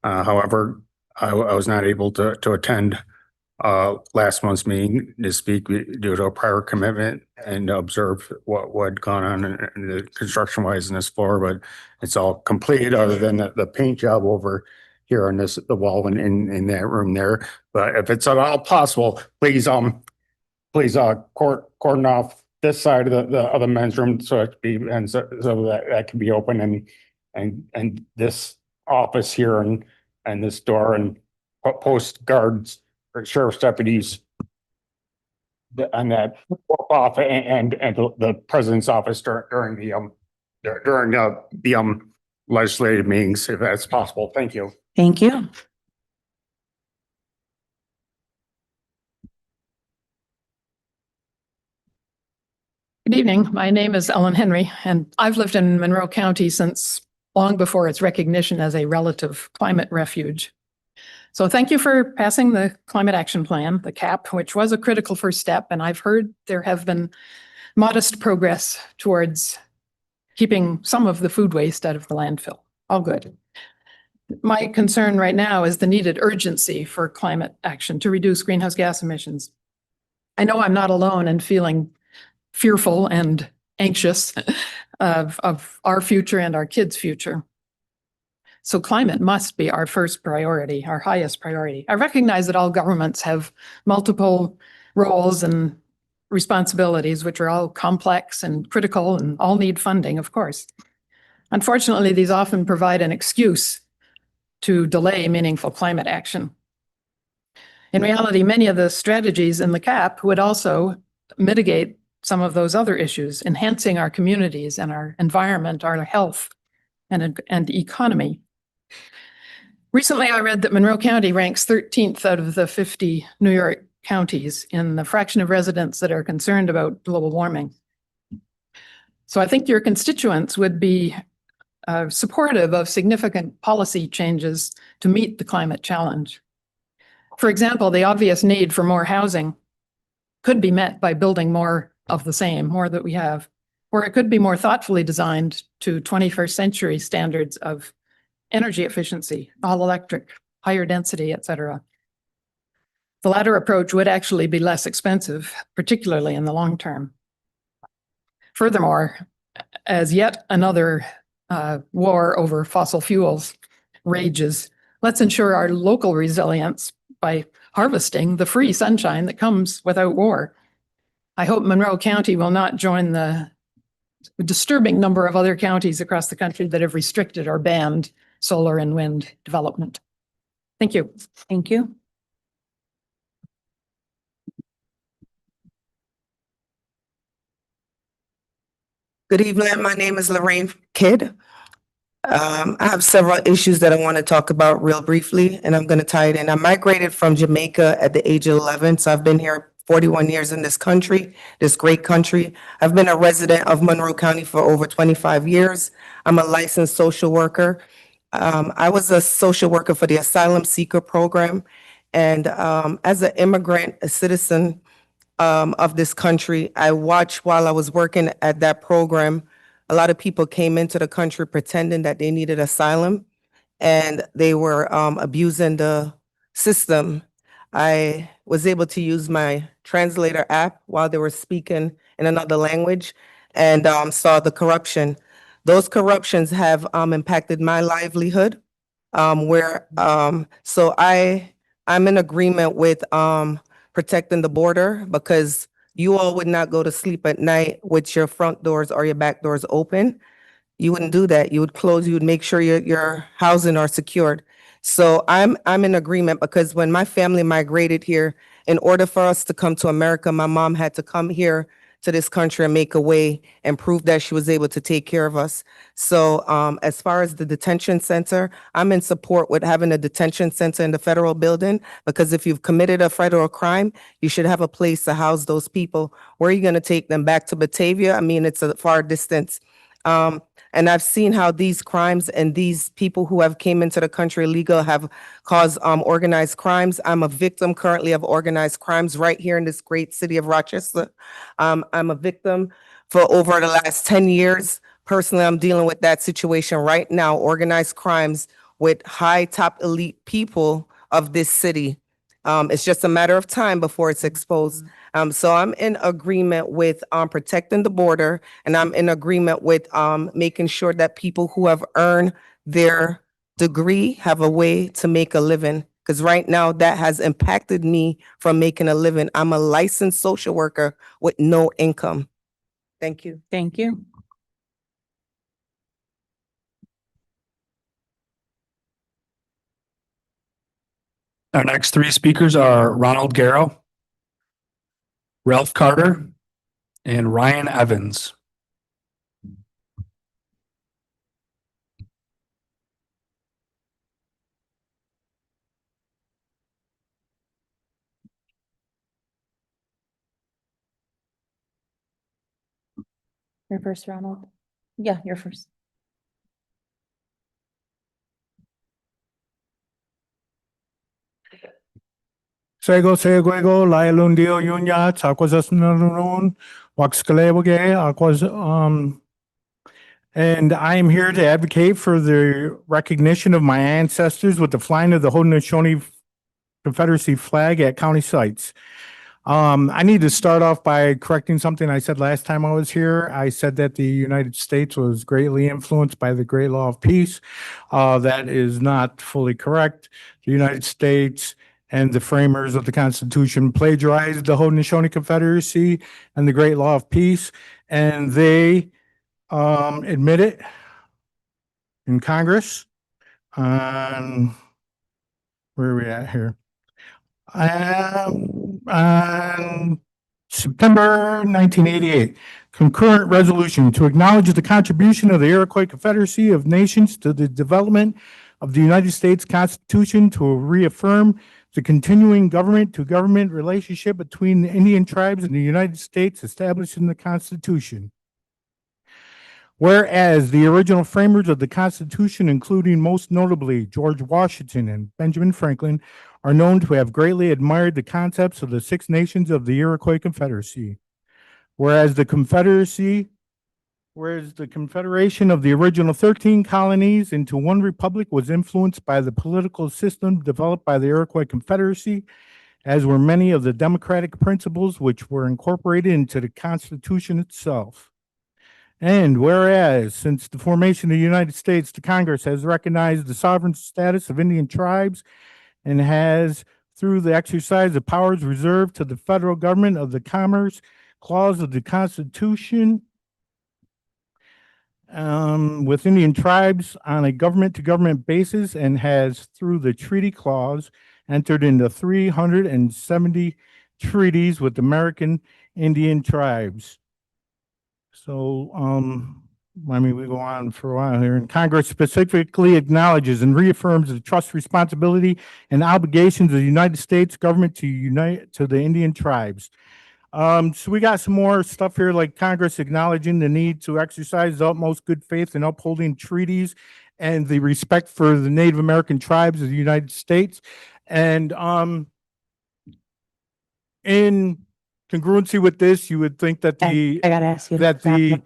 However, I was not able to attend last month's meeting to speak due to a prior commitment and observe what had gone on in the construction wise in this floor, but it's all completed other than the paint job over here on the wall in that room there. But if it's at all possible, please cordon off this side of the men's room so that can be open and this office here and this door and post guards or sheriff's deputies on that off and the president's office during the legislative meetings, if that's possible. Thank you. Thank you. Good evening. My name is Ellen Henry, and I've lived in Monroe County since long before its recognition as a relative climate refuge. So thank you for passing the Climate Action Plan, the CAP, which was a critical first step. And I've heard there have been modest progress towards keeping some of the food waste out of the landfill. All good. My concern right now is the needed urgency for climate action to reduce greenhouse gas emissions. I know I'm not alone in feeling fearful and anxious of our future and our kids' future. So climate must be our first priority, our highest priority. I recognize that all governments have multiple roles and responsibilities, which are all complex and critical and all need funding, of course. Unfortunately, these often provide an excuse to delay meaningful climate action. In reality, many of the strategies in the CAP would also mitigate some of those other issues, enhancing our communities and our environment, our health and economy. Recently, I read that Monroe County ranks 13th out of the 50 New York counties in the fraction of residents that are concerned about global warming. So I think your constituents would be supportive of significant policy changes to meet the climate challenge. For example, the obvious need for more housing could be met by building more of the same, more that we have, or it could be more thoughtfully designed to 21st century standards of energy efficiency, all electric, higher density, et cetera. The latter approach would actually be less expensive, particularly in the long term. Furthermore, as yet another war over fossil fuels rages, let's ensure our local resilience by harvesting the free sunshine that comes without war. I hope Monroe County will not join the disturbing number of other counties across the country that have restricted or banned solar and wind development. Thank you. Thank you. Good evening. My name is Lorraine Kidd. I have several issues that I want to talk about real briefly, and I'm going to tie it in. I migrated from Jamaica at the age of 11, so I've been here 41 years in this country, this great country. I've been a resident of Monroe County for over 25 years. I'm a licensed social worker. I was a social worker for the asylum seeker program, and as an immigrant, a citizen of this country, I watched while I was working at that program. A lot of people came into the country pretending that they needed asylum, and they were abusing the system. I was able to use my translator app while they were speaking in another language and saw the corruption. Those corruptions have impacted my livelihood, so I'm in agreement with protecting the border, because you all would not go to sleep at night with your front doors or your back doors open. You wouldn't do that. You would close, you would make sure your housing are secured. So I'm in agreement, because when my family migrated here, in order for us to come to America, my mom had to come here to this country and make a way and prove that she was able to take care of us. So as far as the detention center, I'm in support with having a detention center in the federal building, because if you've committed a federal crime, you should have a place to house those people. Where are you going to take them? Back to Batavia? I mean, it's a far distance. And I've seen how these crimes and these people who have came into the country illegal have caused organized crimes. I'm a victim currently of organized crimes right here in this great city of Rochester. I'm a victim for over the last 10 years. Personally, I'm dealing with that situation right now, organized crimes with high top elite people of this city. It's just a matter of time before it's exposed. So I'm in agreement with protecting the border, and I'm in agreement with making sure that people who have earned their degree have a way to make a living. Because right now that has impacted me from making a living. I'm a licensed social worker with no income. Thank you. Thank you. Our next three speakers are Ronald Garrow, Ralph Carter, and Ryan Evans. You're first, Ronald. Yeah, you're first. Sego seguego laelundio yunya taquas nunun waxcaleboge aquas and I am here to advocate for the recognition of my ancestors with the flying of the Haudenosaunee Confederacy flag at county sites. I need to start off by correcting something I said last time I was here. I said that the United States was greatly influenced by the Great Law of Peace. That is not fully correct. The United States and the framers of the Constitution plagiarized the Haudenosaunee Confederacy and the Great Law of Peace, and they admit it in Congress. Where are we at here? On September 1988, concurrent resolution to acknowledge the contribution of the Iroquois Confederacy of Nations to the development of the United States Constitution, to reaffirm the continuing government-to-government relationship between the Indian tribes and the United States established in the Constitution. Whereas the original framers of the Constitution, including most notably George Washington and Benjamin Franklin, are known to have greatly admired the concepts of the Six Nations of the Iroquois Confederacy. Whereas the Confederation of the original 13 colonies into one republic was influenced by the political system developed by the Iroquois Confederacy, as were many of the democratic principles which were incorporated into the Constitution itself. And whereas since the formation of the United States, the Congress has recognized the sovereign status of Indian tribes and has, through the exercise of powers reserved to the federal government of the Commerce Clause of the Constitution, with Indian tribes on a government-to-government basis, and has, through the Treaty Clause, entered into 370 treaties with American Indian tribes. So, I mean, we go on for a while here. And Congress specifically acknowledges and reaffirms the trust, responsibility, and obligations of the United States government to the Indian tribes. So we got some more stuff here, like Congress acknowledging the need to exercise the utmost good faith in upholding treaties and the respect for the Native American tribes of the United States. And in congruency with this, you would think that I gotta ask you.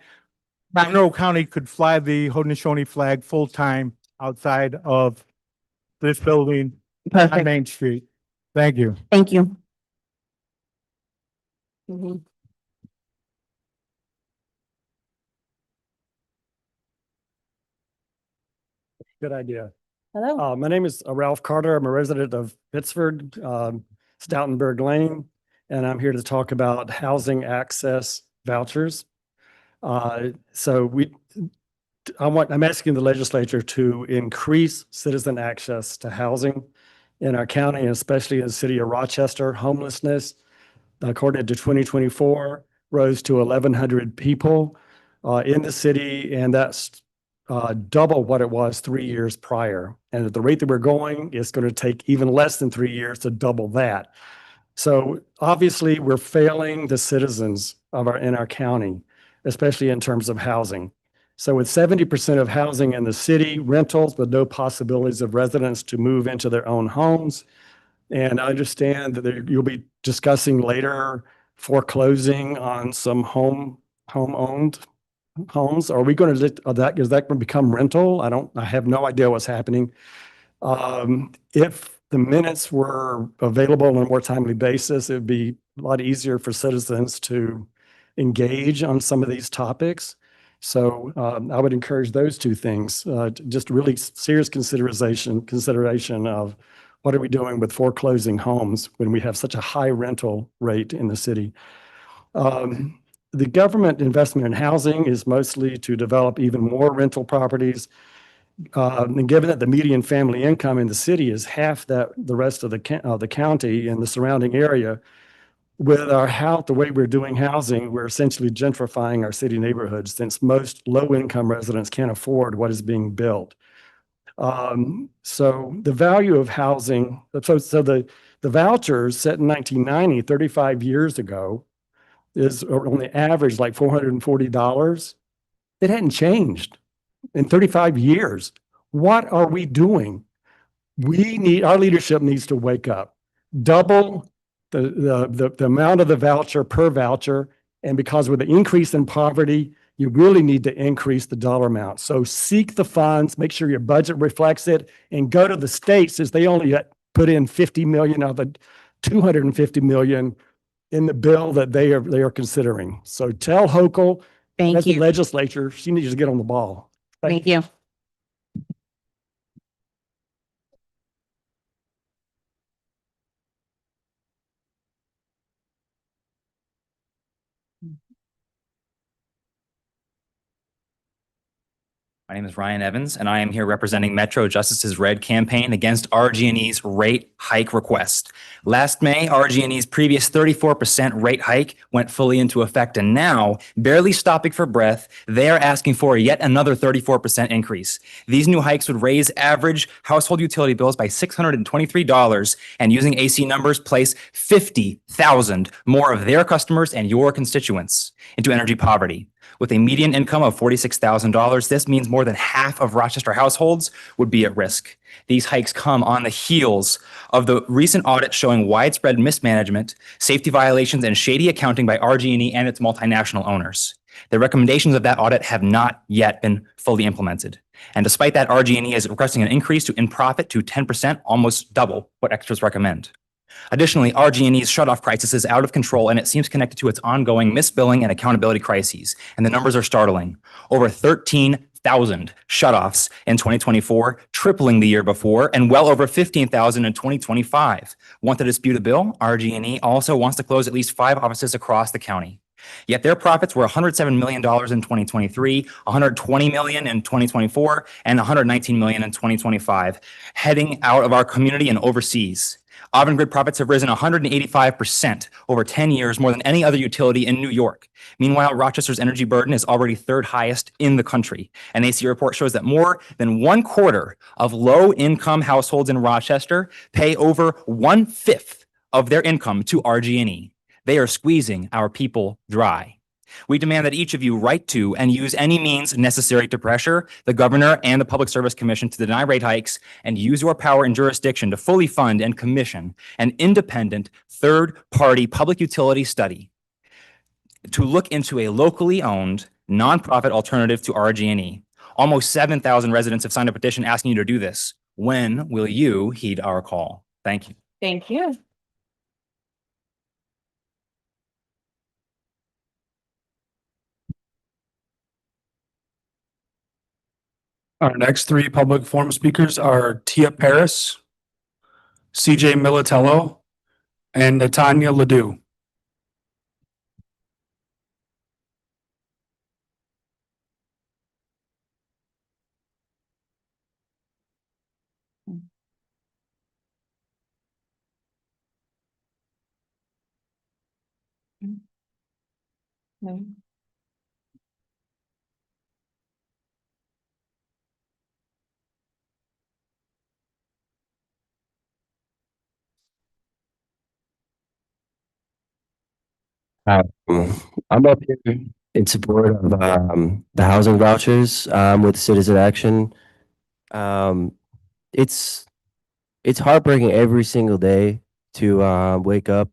Monroe County could fly the Haudenosaunee flag full-time outside of this building on Perfect. Main Street. Thank you. Thank you. Good idea. Hello. My name is Ralph Carter. I'm a resident of Pittsford, Stoutenburg Lane, and I'm here to talk about housing access vouchers. I'm asking the legislature to increase citizen access to housing in our county, and especially in the city of Rochester. Homelessness, according to 2024, rose to 1,100 people in the city, and that's double what it was 3 years prior. And at the rate that we're going, it's going to take even less than 3 years to double that. So obviously, we're failing the citizens in our county, especially in terms of housing. So with 70% of housing in the city, rentals with no possibilities of residents to move into their own homes. And I understand that you'll be discussing later foreclosing on some home-owned homes. Are we going to, is that going to become rental? I have no idea what's happening. If the minutes were available on a more timely basis, it'd be a lot easier for citizens to engage on some of these topics. So I would encourage those two things, just really serious consideration of what are we doing with foreclosing homes when we have such a high rental rate in the city. The government investment in housing is mostly to develop even more rental properties. And given that the median family income in the city is half that the rest of the county and the surrounding area, with the way we're doing housing, we're essentially gentrifying our city neighborhoods, since most low-income residents can't afford what is being built. So the value of housing, so the vouchers set in 1990, 35 years ago, is on the average like $440. It hadn't changed in 35 years. What are we doing? Our leadership needs to wake up, double the amount of the voucher per voucher. And because with the increase in poverty, you really need to increase the dollar amount. So seek the funds, make sure your budget reflects it, and go to the states, as they only put in 50 million of the 250 million in the bill that they are considering. So tell Hochul, that's the legislature, she needs to get on the ball. Thank you. My My name is Ryan Evans, and I am here representing Metro Justice's Red campaign against RG&E's rate hike request. Last May, RG&E's previous 34% rate hike went fully into effect, and now, barely stopping for breath, they are asking for yet another 34% increase. These new hikes would raise average household utility bills by $623, and using AC numbers, place 50,000 more of their customers and your constituents into energy poverty. With a median income of $46,000, this means more than half of Rochester households would be at risk. These hikes come on the heels of the recent audit showing widespread mismanagement, safety violations, and shady accounting by RG&E and its multinational owners. The recommendations of that audit have not yet been fully implemented. And despite that, RG&E is requesting an increase in profit to 10%, almost double what experts recommend. Additionally, RG&E's shutoff crisis is out of control, and it seems connected to its ongoing misbilling and accountability crises. And the numbers are startling. Over 13,000 shutoffs in 2024, tripling the year before, and well over 15,000 in 2025. Want to dispute a bill? RG&E also wants to close at least 5 offices across the county. Yet their profits were $107 million in 2023, $120 million in 2024, and $119 million in 2025, heading out of our community and overseas. Avangrid profits have risen 185% over 10 years, more than any other utility in New York. Meanwhile, Rochester's energy burden is already third highest in the country. An AC report shows that more than 1/4 of low-income households in Rochester pay over 1/5 of their income to RG&E. They are squeezing our people dry. We demand that each of you write to and use any means necessary to pressure the governor and the Public Service Commission to deny rate hikes, and use your power and jurisdiction to fully fund and commission an independent third-party public utility study to look into a locally owned nonprofit alternative to RG&E. Almost 7,000 residents have signed a petition asking you to do this. When will you heed our call? Thank you. Thank you. Our next 3 public forum speakers are Tia Paris, CJ Militello, and Natanya Ledoux. No. I'm up here in support of the housing vouchers with Citizen Action. It's heartbreaking every single day to wake up,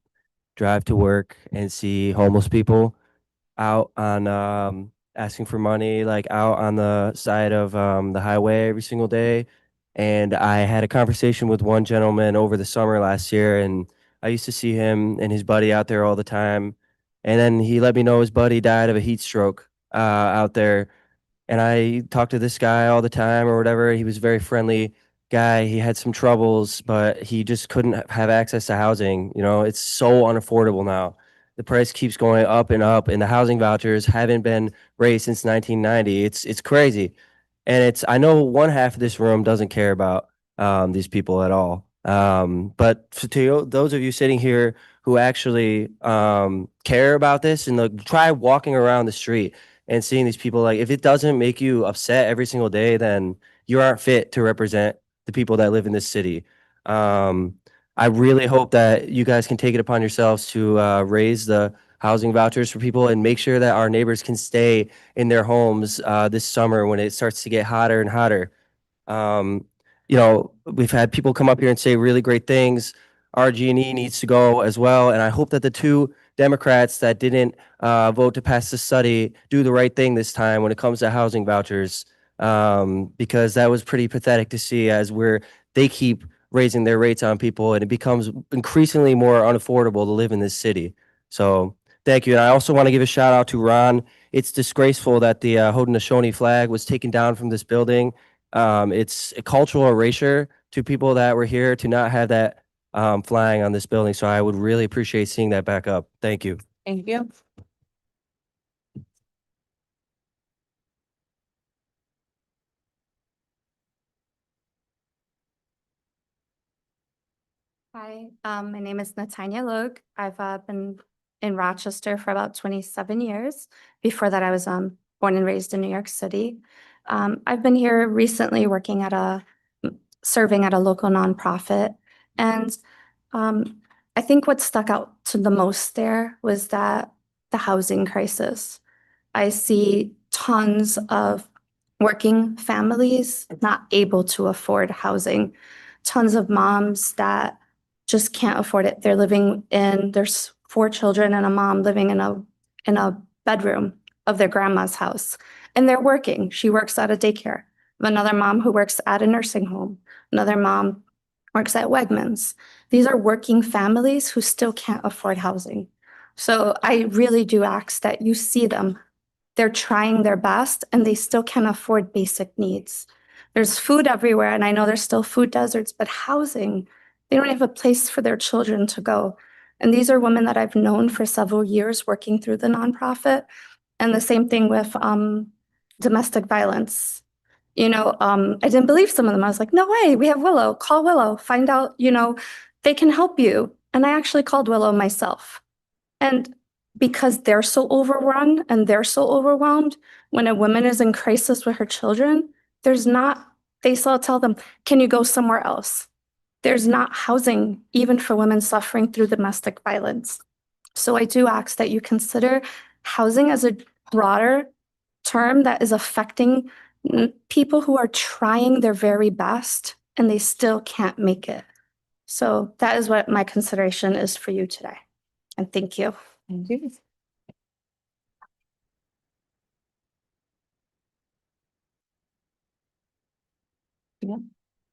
drive to work, and see homeless people out on asking for money, like out on the side of the highway every single day. And I had a conversation with one gentleman over the summer last year, and I used to see him and his buddy out there all the time. And then he let me know his buddy died of a heat stroke out there. And I talked to this guy all the time or whatever. He was a very friendly guy. He had some troubles, but he just couldn't have access to housing. You know, it's so unaffordable now. The price keeps going up, and the housing vouchers haven't been raised since 1990. It's crazy. And I know one half of this room doesn't care about these people at all. But to those of you sitting here who actually care about this, and try walking around the street and seeing these people, like, if it doesn't make you upset every single day, then you aren't fit to represent the people that live in this city. I really hope that you guys can take it upon yourselves to raise the housing vouchers for people and make sure that our neighbors can stay in their homes this summer when it starts to get hotter and hotter. You know, we've had people come up here and say really great things. RG&E needs to go as well. And I hope that the 2 Democrats that didn't vote to pass the study do the right thing this time when it comes to housing vouchers, because that was pretty pathetic to see as they keep raising their rates on people, and it becomes increasingly more unaffordable to live in this city. So thank you. And I also want to give a shout out to Ron. It's disgraceful that the Haudenosaunee flag was taken down from this building. It's a cultural erasure to people that were here to not have that flying on this building. So I would really appreciate seeing that back up. Thank you. Thank you. Hi, my name is Natanya Logue. I've been in Rochester for about 27 years. Before that, I was born and raised in New York City. I've been here recently working at serving at a local nonprofit. And I think what stuck out to the most there was that the housing crisis. I see tons of working families not able to afford housing, tons of moms that just can't afford it. There's 4 children and a mom living in a bedroom of their grandma's house, and they're working. She works at a daycare. Another mom who works at a nursing home. Another mom works at Wegmans. These are working families who still can't afford housing. So I really do ask that you see them. They're trying their best and they still can't afford basic needs. There's food everywhere, and I know there's still food deserts, but housing, they don't have a place for their children to go. And these are women that I've known for several years working through the nonprofit. And the same thing with domestic violence. I didn't believe some of them. I was like, no way, we have Willow. Call Willow, find out, they can help you. And I actually called Willow myself. And because they're so overrun and they're so overwhelmed, when a woman is in crisis with her children, they still tell them, can you go somewhere else? There's not housing even for women suffering through domestic violence. So I do ask that you consider housing as a broader term that is affecting people who are trying their very best and they still can't make it. So that is what my consideration is for you today. And thank you. Thank you.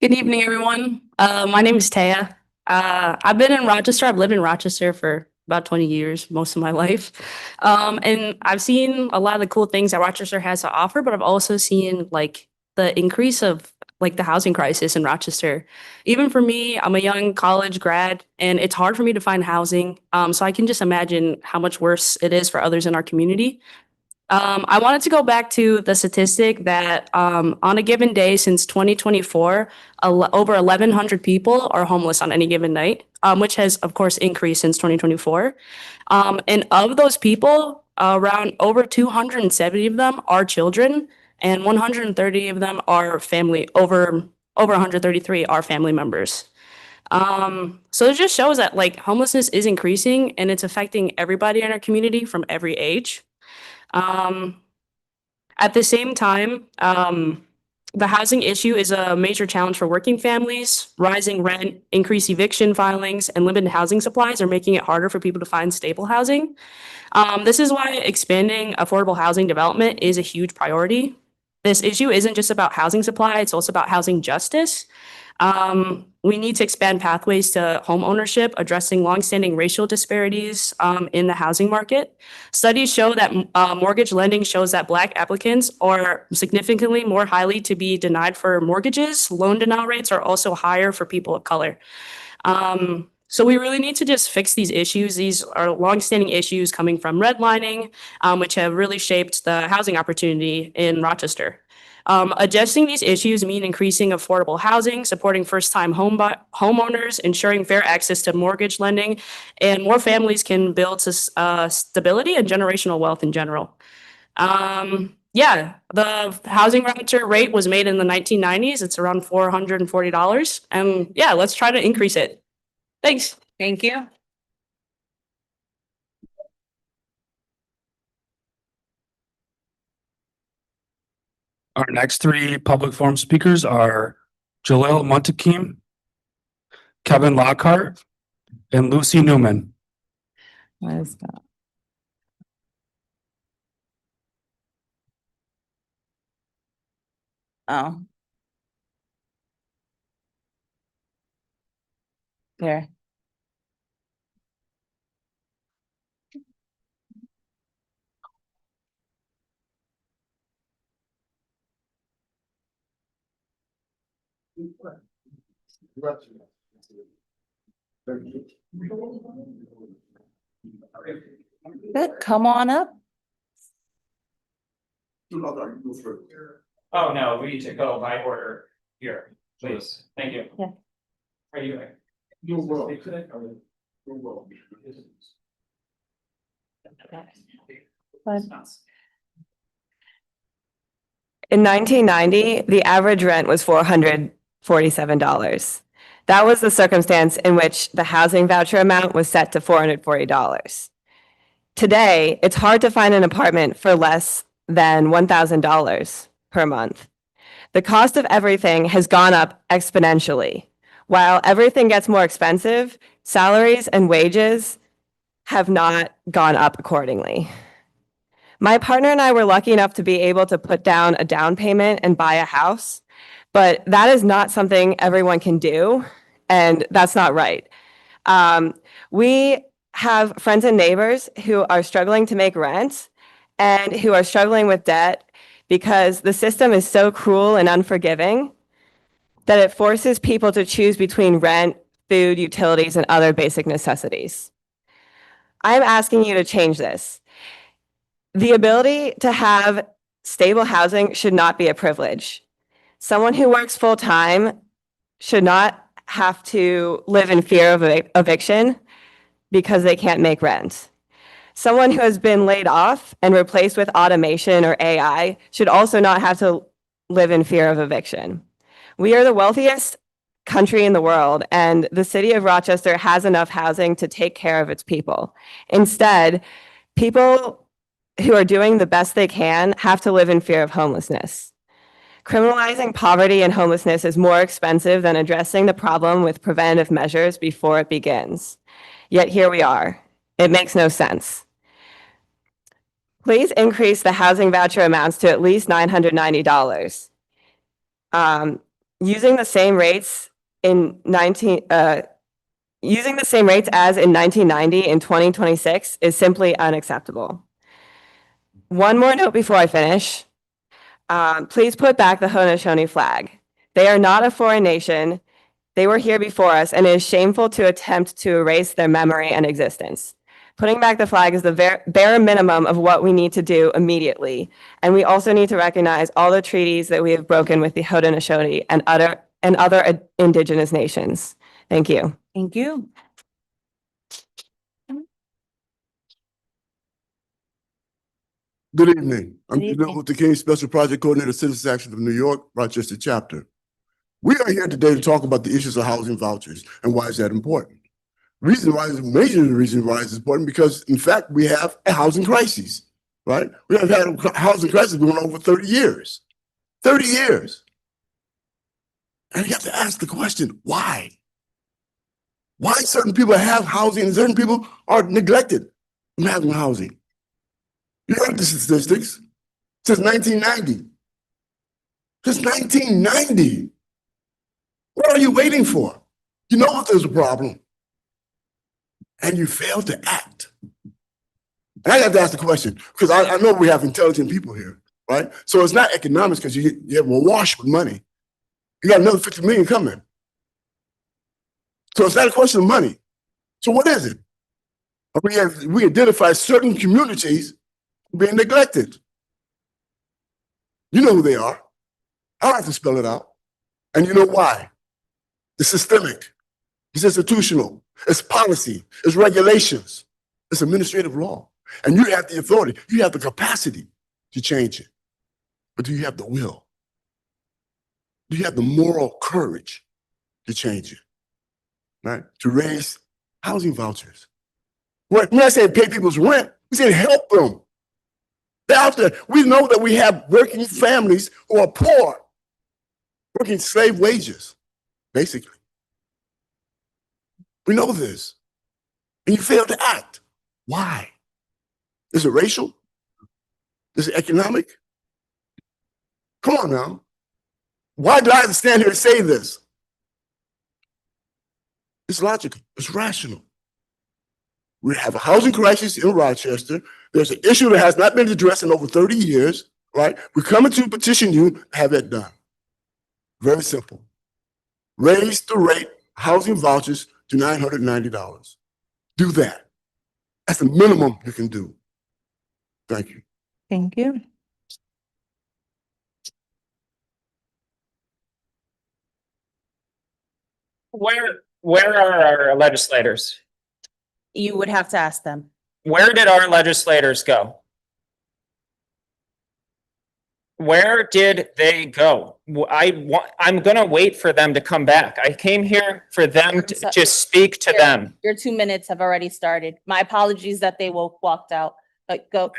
Good evening, everyone. My name is Taya. I've been in Rochester. I've lived in Rochester for about 20 years, most of my life. And I've seen a lot of the cool things that Rochester has to offer, but I've also seen the increase of the housing crisis in Rochester. Even for me, I'm a young college grad and it's hard for me to find housing. So I can just imagine how much worse it is for others in our community. I wanted to go back to the statistic that on a given day since 2024, over 1,100 people are homeless on any given night, which has, of course, increased since 2024. And of those people, around over 270 of them are children, and 130 of them are family, over 133 are family members. So it just shows that homelessness is increasing and it's affecting everybody in our community from every age. At the same time, the housing issue is a major challenge for working families. Rising rent, increased eviction filings, and limited housing supplies are making it harder for people to find stable housing. This is why expanding affordable housing development is a huge priority. This issue isn't just about housing supply, it's also about housing justice. We need to expand pathways to home ownership, addressing longstanding racial disparities in the housing market. Studies show that mortgage lending shows that Black applicants are significantly more highly to be denied for mortgages. Loan denial rates are also higher for people of color. So we really need to just fix these issues. These are longstanding issues coming from redlining, which have really shaped the housing opportunity in Rochester. Addressing these issues mean increasing affordable housing, supporting first-time homeowners, ensuring fair access to mortgage lending, and more families can build stability and generational wealth in general. The housing voucher rate was made in the 1990s. It's around $440. And let's try to increase it. Thanks. Thank you. Our next 3 public forum speakers are Jalil Muntakim, Kevin Lockhart, and Lucy Newman. What is that? Oh. There. Good. Come on up. Oh, no, we need to go by order here, please. Thank you. Yeah. Are you? In 1990, the average rent was $447. That was the circumstance in which the housing voucher amount was set to $440. Today, it's hard to find an apartment for less than $1,000 per month. The cost of everything has gone up exponentially. While everything gets more expensive, salaries and wages have not gone up accordingly. My partner and I were lucky enough to be able to put down a down payment and buy a house, but that is not something everyone can do, and that's not right. We have friends and neighbors who are struggling to make rent and who are struggling with debt because the system is so cruel and unforgiving that it forces people to choose between rent, food, utilities, and other basic necessities. I'm asking you to change this. The ability to have stable housing should not be a privilege. Someone who works full-time should not have to live in fear of eviction because they can't make rent. Someone who has been laid off and replaced with automation or AI should also not have to live in fear of eviction. We are the wealthiest country in the world, and the city of Rochester has enough housing to take care of its people. Instead, people who are doing the best they can have to live in fear of homelessness. Criminalizing poverty and homelessness is more expensive than addressing the problem with preventative measures before it begins. Yet here we are. It makes no sense. Please increase the housing voucher amounts to at least $990. Using the same rates as in 1990 in 2026 is simply unacceptable. One more note before I finish. Please put back the Haudenosaunee flag. They are not a foreign nation. They were here before us, and it is shameful to attempt to erase their memory and existence. Putting back the flag is the bare minimum of what we need to do immediately. And we also need to recognize all the treaties that we have broken with the Haudenosaunee and other indigenous nations. Thank you. Thank you. Good evening. I'm Good Bill evening. with the King Special Project Coordinator, Citizens Action of New York, Rochester chapter. We are here today to talk about the issues of housing vouchers and why is that important. Major reason why it's important because, in fact, we have a housing crisis, right? We have had a housing crisis going on for 30 years. 30 years. And you have to ask the question, why? Why certain people have housing and certain people are neglected from having housing? You heard the statistics. Since 1990. Since 1990. What are you waiting for? You know that there's a problem. And you fail to act. And I have to ask the question, because I know we have intelligent people here, right? So it's not economics because you have a wash with money. You got another 50 million coming. So it's not a question of money. So what is it? We identify certain communities being neglected. You know who they are. I don't have to spell it out. And you know why? It's systemic. It's institutional. It's policy. It's regulations. It's administrative law. And you have the authority. You have the capacity to change it. But do you have the will? Do you have the moral courage to change it? Right? To raise housing vouchers. When I say pay people's rent, we say help them. They're out there. We know that we have working families who are poor, working slave wages, basically. We know this. And you fail to act. Why? Is it racial? Is it economic? Come on now. Why do I have to stand here and say this? It's logical. It's rational. We have a housing crisis in Rochester. There's an issue that has not been addressed in over 30 years, right? We're coming to petition you to have that done. Very simple. Raise the rate housing vouchers to $990. Do that. That's the minimum you can do. Thank you. Thank you. Where Where are our legislators? You would have to ask them. Where did our legislators go? Where did they go? I'm gonna wait for them to come back. I came here for them to speak to them. Your 2 minutes have already started. My apologies that they walked out, but go.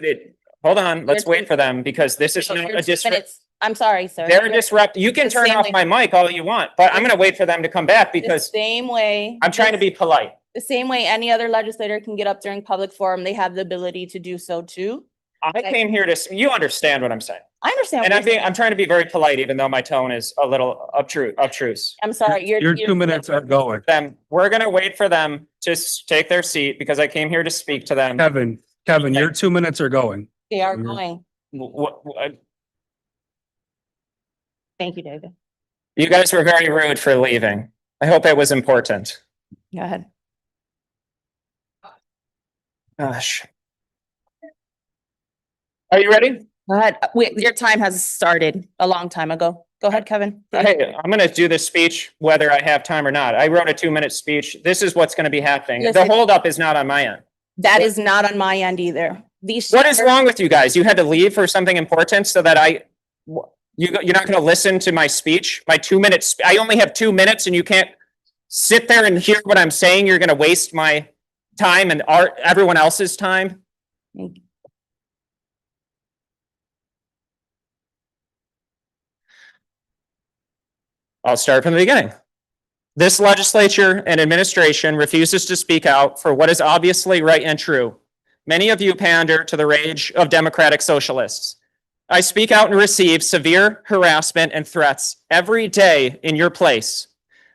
Hold on, let's wait for them because this is not Your a 2 disrupt. minutes. I'm sorry, sir. They're disrupt. You can The turn same off way- my mic all you want, but I'm gonna wait for them to come back The because same way. I'm trying to be polite. The same way any other legislator can get up during public forum, they have the ability to do so too. I came here to, you understand what I'm saying. I understand. And what you're saying. I'm trying to be very polite, even though my tone is a little obtruse. I'm sorry. Your 2 minutes are going. We're gonna wait for them to take their seat because I came here to speak to them. Kevin, your 2 minutes are going. They are going. What- Thank you, David. You guys were very rude for leaving. I hope it was important. Go ahead. Gosh. Are you ready? Go ahead. Your time has started a long time ago. Go ahead, Kevin. Hey, I'm gonna do this speech whether I have time or not. I wrote a 2-minute speech. This is what's gonna be happening. The Listen. holdup is not on my end. That is not on my end either. What is wrong with you guys? You had to leave for something important so that you're not gonna listen to my speech? My 2 minutes, I only have 2 minutes and you can't sit there and hear what I'm saying. You're gonna waste my time and everyone else's time. I'll start from the beginning. This legislature and administration refuses to speak out for what is obviously right and true. Many of you pander to the rage of democratic socialists. I speak out and receive severe harassment and threats every day in your place.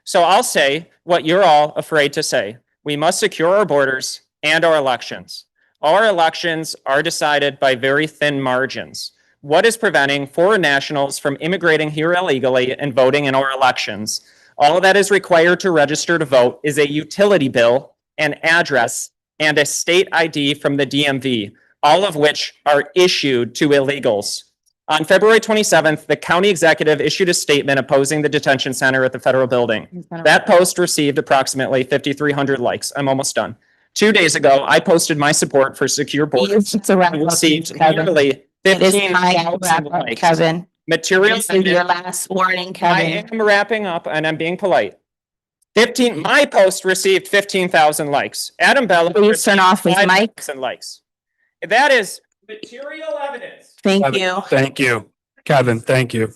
So I'll say what you're all afraid to say. We must secure our borders and our elections. Our elections are decided by very thin margins. What is preventing foreign nationals from immigrating here illegally and voting in our elections? All that is required to register to vote is a utility bill, an address, and a state ID from the DMV, all of which are issued to illegals. On February 27th, the county executive issued a statement opposing the detention center at the federal building. That post received approximately 5,300 likes. I'm almost done. 2 days ago, I posted my support for secure borders. It's a wrap and up, received Kevin. nearly It is time to 15,000 wrap up, likes. Kevin. Material. This is your last warning, I Kevin. am wrapping up and I'm being polite. My post received 15,000 likes. Adam Bell. Please turn off his mic. Likes. That is material evidence. Thank you. Thank you. Kevin, thank you.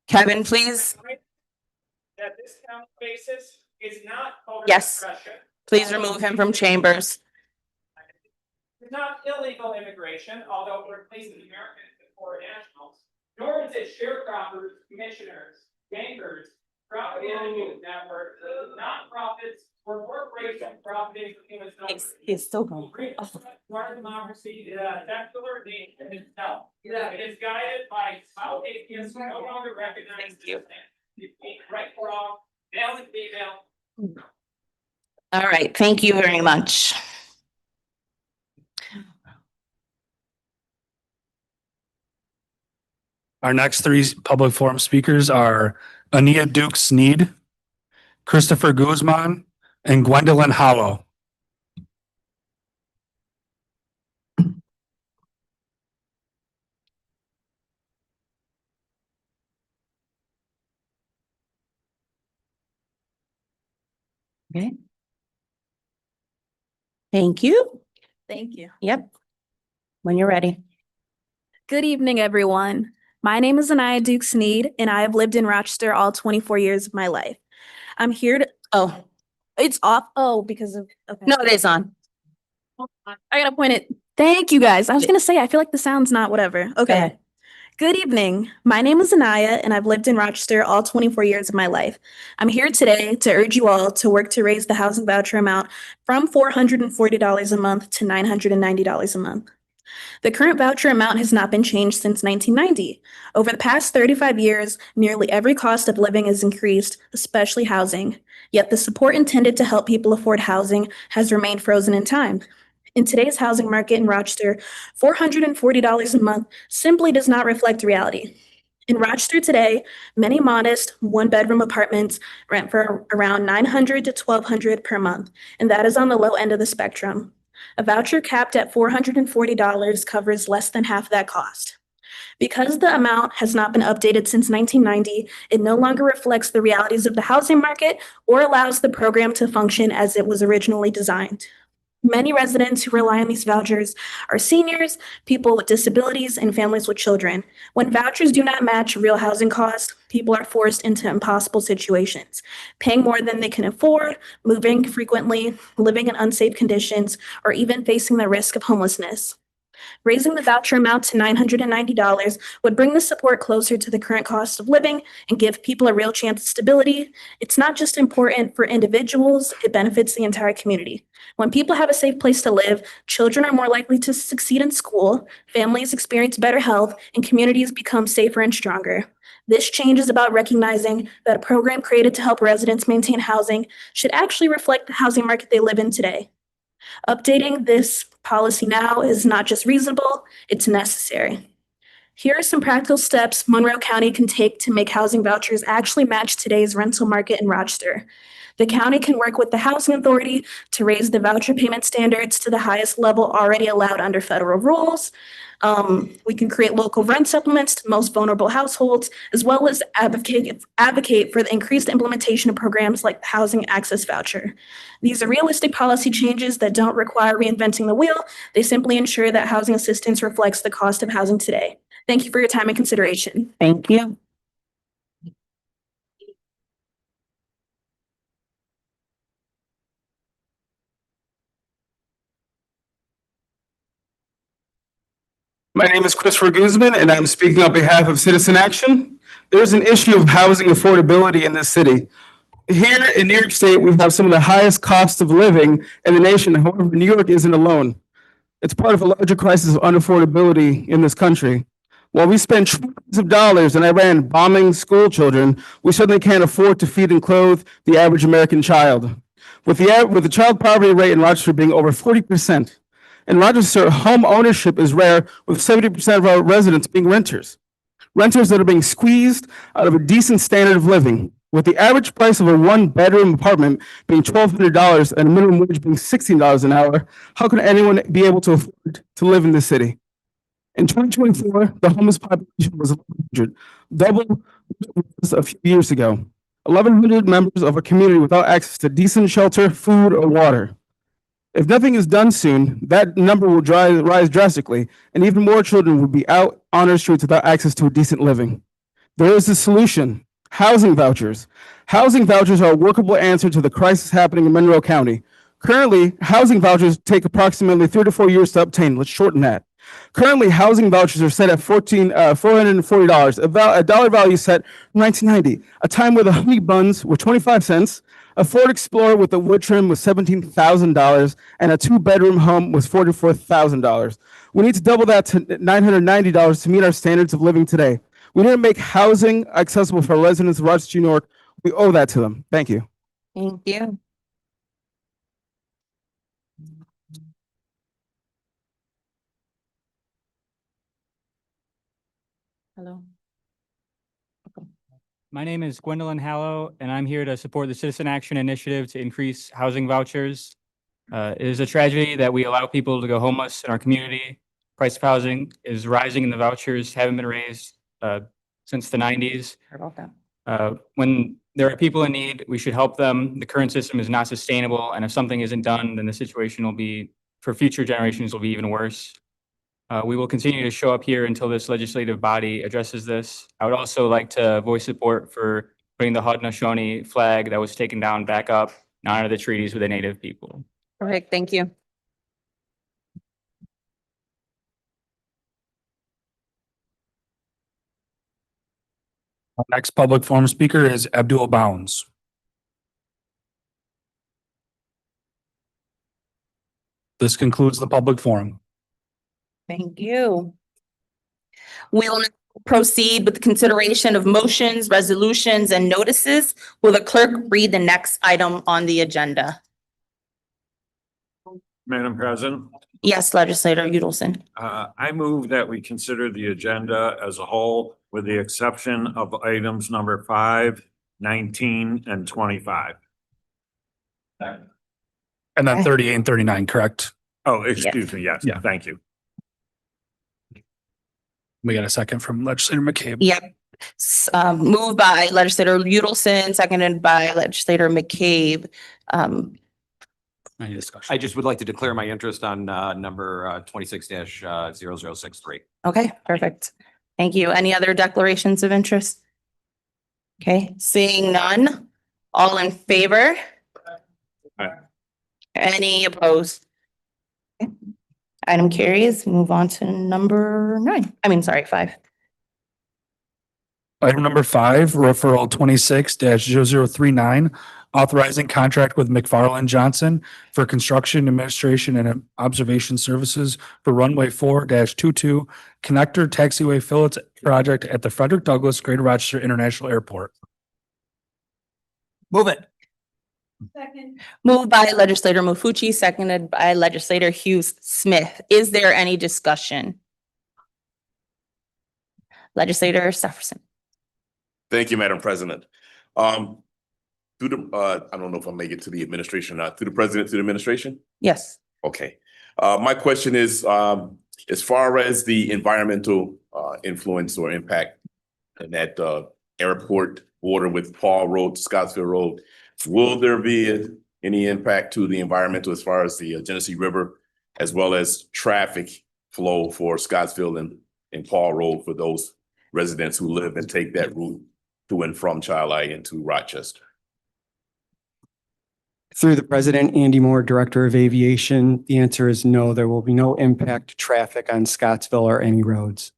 Kevin, please. That this county faces is not voter Yes. suppression. Please remove him from chambers. It's not illegal immigration, although we're placing Americans and foreign nationals, nor is it sharecroppers, commissioners, bankers, property owners networks, nonprofits, or corporations profiting from human suffering. He's still going. Our democracy is a secular nation itself. It is guided by how atheists no longer recognize this right or wrong, male and female. All right. Thank you very much. Our next three public forum speakers are Ania Duke-Sneed, Christopher Guzman, and Gwendolyn Howell. Okay. Thank you. Thank you. Yep. When you're ready. Good evening, everyone. My name is Anaya Duke-Sneed, and I have lived in Rochester all 24 years of my life. I'm here to. Oh, it's off. Oh, because of. Okay. No, it is on. I gotta point it. Thank you, guys. I was gonna say, I feel like the sound's not whatever. Okay. ahead. Good evening. My name is Anaya, and I've lived in Rochester all 24 years of my life. I'm here today to urge you all to work to raise the housing voucher amount from $440 a month to $990 a month. The current voucher amount has not been changed since 1990. Over the past 35 years, nearly every cost of living has increased, especially housing. Yet the support intended to help people afford housing has remained frozen in time. In today's housing market in Rochester, $440 a month simply does not reflect reality. In Rochester today, many modest one-bedroom apartments rent for around $900 to $1,200 per month, and that is on the low end of the spectrum. A voucher capped at $440 covers less than half that cost. Because the amount has not been updated since 1990, it no longer reflects the realities of the housing market or allows the program to function as it was originally designed. Many residents who rely on these vouchers are seniors, people with disabilities, and families with children. When vouchers do not match real housing costs, people are forced into impossible situations, paying more than they can afford, moving frequently, living in unsafe conditions, or even facing the risk of homelessness. Raising the voucher amount to $990 would bring the support closer to the current cost of living and give people a real chance at stability. It's not just important for individuals, it benefits the entire community. When people have a safe place to live, children are more likely to succeed in school, families experience better health, and communities become safer and stronger. This change is about recognizing that a program created to help residents maintain housing should actually reflect the housing market they live in today. Updating this policy now is not just reasonable, it's necessary. Here are some practical steps Monroe County can take to make housing vouchers actually match today's rental market in Rochester. The county can work with the Housing Authority to raise the voucher payment standards to the highest level already allowed under federal rules. We can create local rent supplements to most vulnerable households, as well as advocate for the increased implementation of programs like the Housing Access Voucher. These are realistic policy changes that don't require reinventing the wheel. They simply ensure that housing assistance reflects the cost of housing today. Thank you for your time and consideration. Thank you. My name is Christopher Guzman, and I'm speaking on behalf of Citizen Action. There's an issue of housing affordability in this city. Here in New York State, we have some of the highest costs of living in the nation. However, New York isn't alone. It's part of a larger crisis of unaffordability in this country. While we spend trillions of dollars in Iran bombing school children, we certainly can't afford to feed and clothe the average American child. With the child poverty rate in Rochester being over 40%, in Rochester, home ownership is rare, with 70% of our residents being renters. Renters that are being squeezed out of a decent standard of living. With the average price of a one-bedroom apartment being $1,200 and a minimum wage being $16 an hour, how can anyone be able to afford to live in this city? In 2024, the homeless population was 1,100, double what it was a few years ago. 1,100 members of a community without access to decent shelter, food, or water. If nothing is done soon, that number will rise drastically, and even more children will be out on our streets without access to a decent living. There is a solution: housing vouchers. Housing vouchers are a workable answer to the crisis happening in Monroe County. Currently, housing vouchers take approximately 3 to 4 years to obtain. Let's shorten that. Currently, housing vouchers are set at $440, a dollar value set in 1990, a time where the honey buns were 25 cents, a Ford Explorer with a wood trim was $17,000, and a two-bedroom home was $44,000. We need to double that to $990 to meet our standards of living today. We need to make housing accessible for residents of Rochester, New York. We owe that to them. Thank you. Thank you. Hello. My name is Gwendolyn Hallow, and I'm here to support the Citizen Action Initiative to increase housing vouchers. It is a tragedy that we allow people to go homeless in our community. Price of housing is rising and the vouchers haven't been raised since the 90s. Heard about that. When there are people in need, we should help them. The current system is not sustainable, and if something isn't done, then the situation will be, for future generations, will be even worse. We will continue to show up here until this legislative body addresses this. I would also like to voice support for putting the Haudenosaunee flag that was taken down back up in honor of the treaties with the Native people. Perfect. Thank you. Our next public forum speaker is Abdul Bounds. This concludes the public forum. Thank you. We'll now proceed with the consideration of motions, resolutions, and notices. Will the clerk read the next item on the agenda? Madam President, Yes, legislator Udelson. I move that we consider the agenda as a whole with the exception of items number 5, 19, and 25. And then 38 and 39, correct? Oh, excuse me. Yes, Yeah. thank you. We got a second from legislator McCabe. Yep. Moved by legislator Udelson, seconded by legislator McCabe. Any discussion? I just would like to declare my interest on number 26-0063. Okay, perfect. Thank you. Any other declarations of interest? Okay, seeing none. All in favor? Aye. Any opposed? Okay. Item carries. Move on to number 5. Item number 5, referral 26-0039, authorizing contract with McFarland Johnson for construction, administration, and observation services for runway 4-22 connector taxiway fillets project at the Frederick Douglass Greater Rochester International Airport. Move it. Moved by legislator Mafucci, seconded by legislator Hughes Smith. Is there any discussion? Legislator Stefferson. Thank you, Madam President. Through the, I don't know if I'll make it to the administration or not, through the president to the administration? Yes. Okay. My question is, as far as the environmental influence or impact in that airport border with Paul Road, Scottsville Road, will there be any impact to the environmental as far as the Genesee River, as well as traffic flow for Scottsville and Paul Road for those residents who live and take that route to and from Chi-Lai into Rochester? Through the president, Andy Moore, Director of Aviation, the answer is no, there will be no impact to traffic on Scottsville or any roads.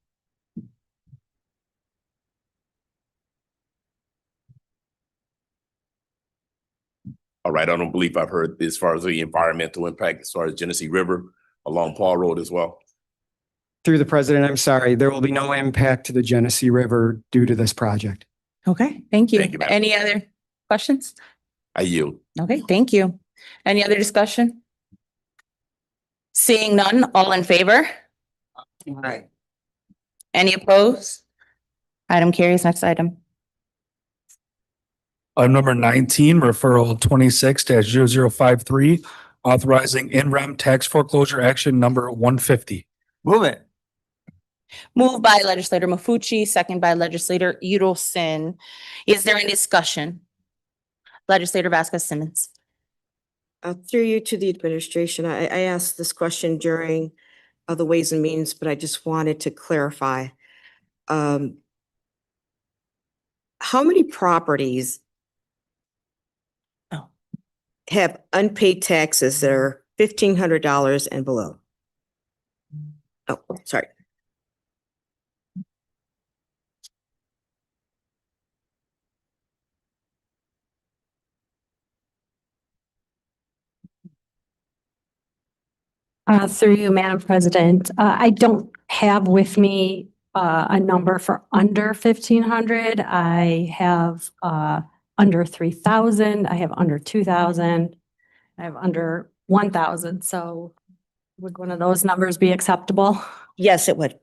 All right, I don't believe I've heard as far as the environmental impact as far as Genesee River along Paul Road as well. Through the president, I'm sorry, there will be no impact to the Genesee River due to this project. Okay, thank you. Thank you, ma'am. Any other questions? I yield. Okay, thank you. Any other discussion? Seeing none, all in favor? Aye. Any opposed? Item carries. Next item. Item number 19, referral 26-0053, authorizing in-rem tax foreclosure action number 150. Move it. Moved by legislator Mafucci, second by legislator Udelson. Is there any discussion? Legislator Vasquez Simmons. Through you to the administration, I asked this question during the Ways and Means, but I just wanted to clarify. How many properties have unpaid taxes that are $1,500 and below? Oh, sorry. Through you, Madam President, I don't have with me a number for under 1,500. I have under 3,000. I have under 2,000. I have under 1,000. So would one of those numbers be acceptable? Yes, it would.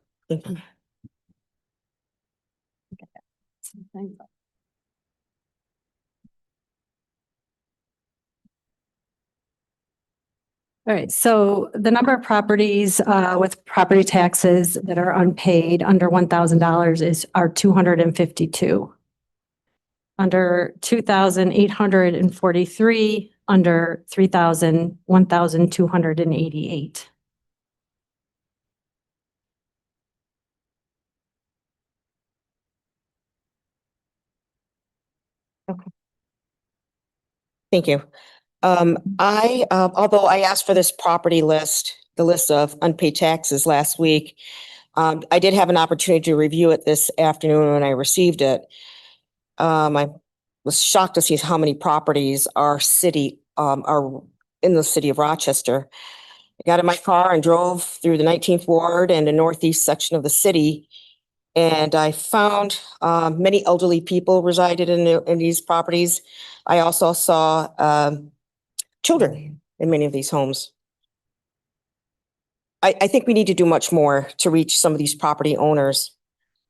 All right, so the number of properties with property taxes that are unpaid under $1,000 are 252. Under 2,843, under 3,000, 1,288. Okay. Thank you. Although I asked for this property list, the list of unpaid taxes last week, I did have an opportunity to review it this afternoon when I received it. I was shocked to see how many properties are in the city of Rochester. I got in my car and drove through the 19th Ward and the northeast section of the city, and I found many elderly people resided in these properties. I also saw children in many of these homes. I think we need to do much more to reach some of these property owners.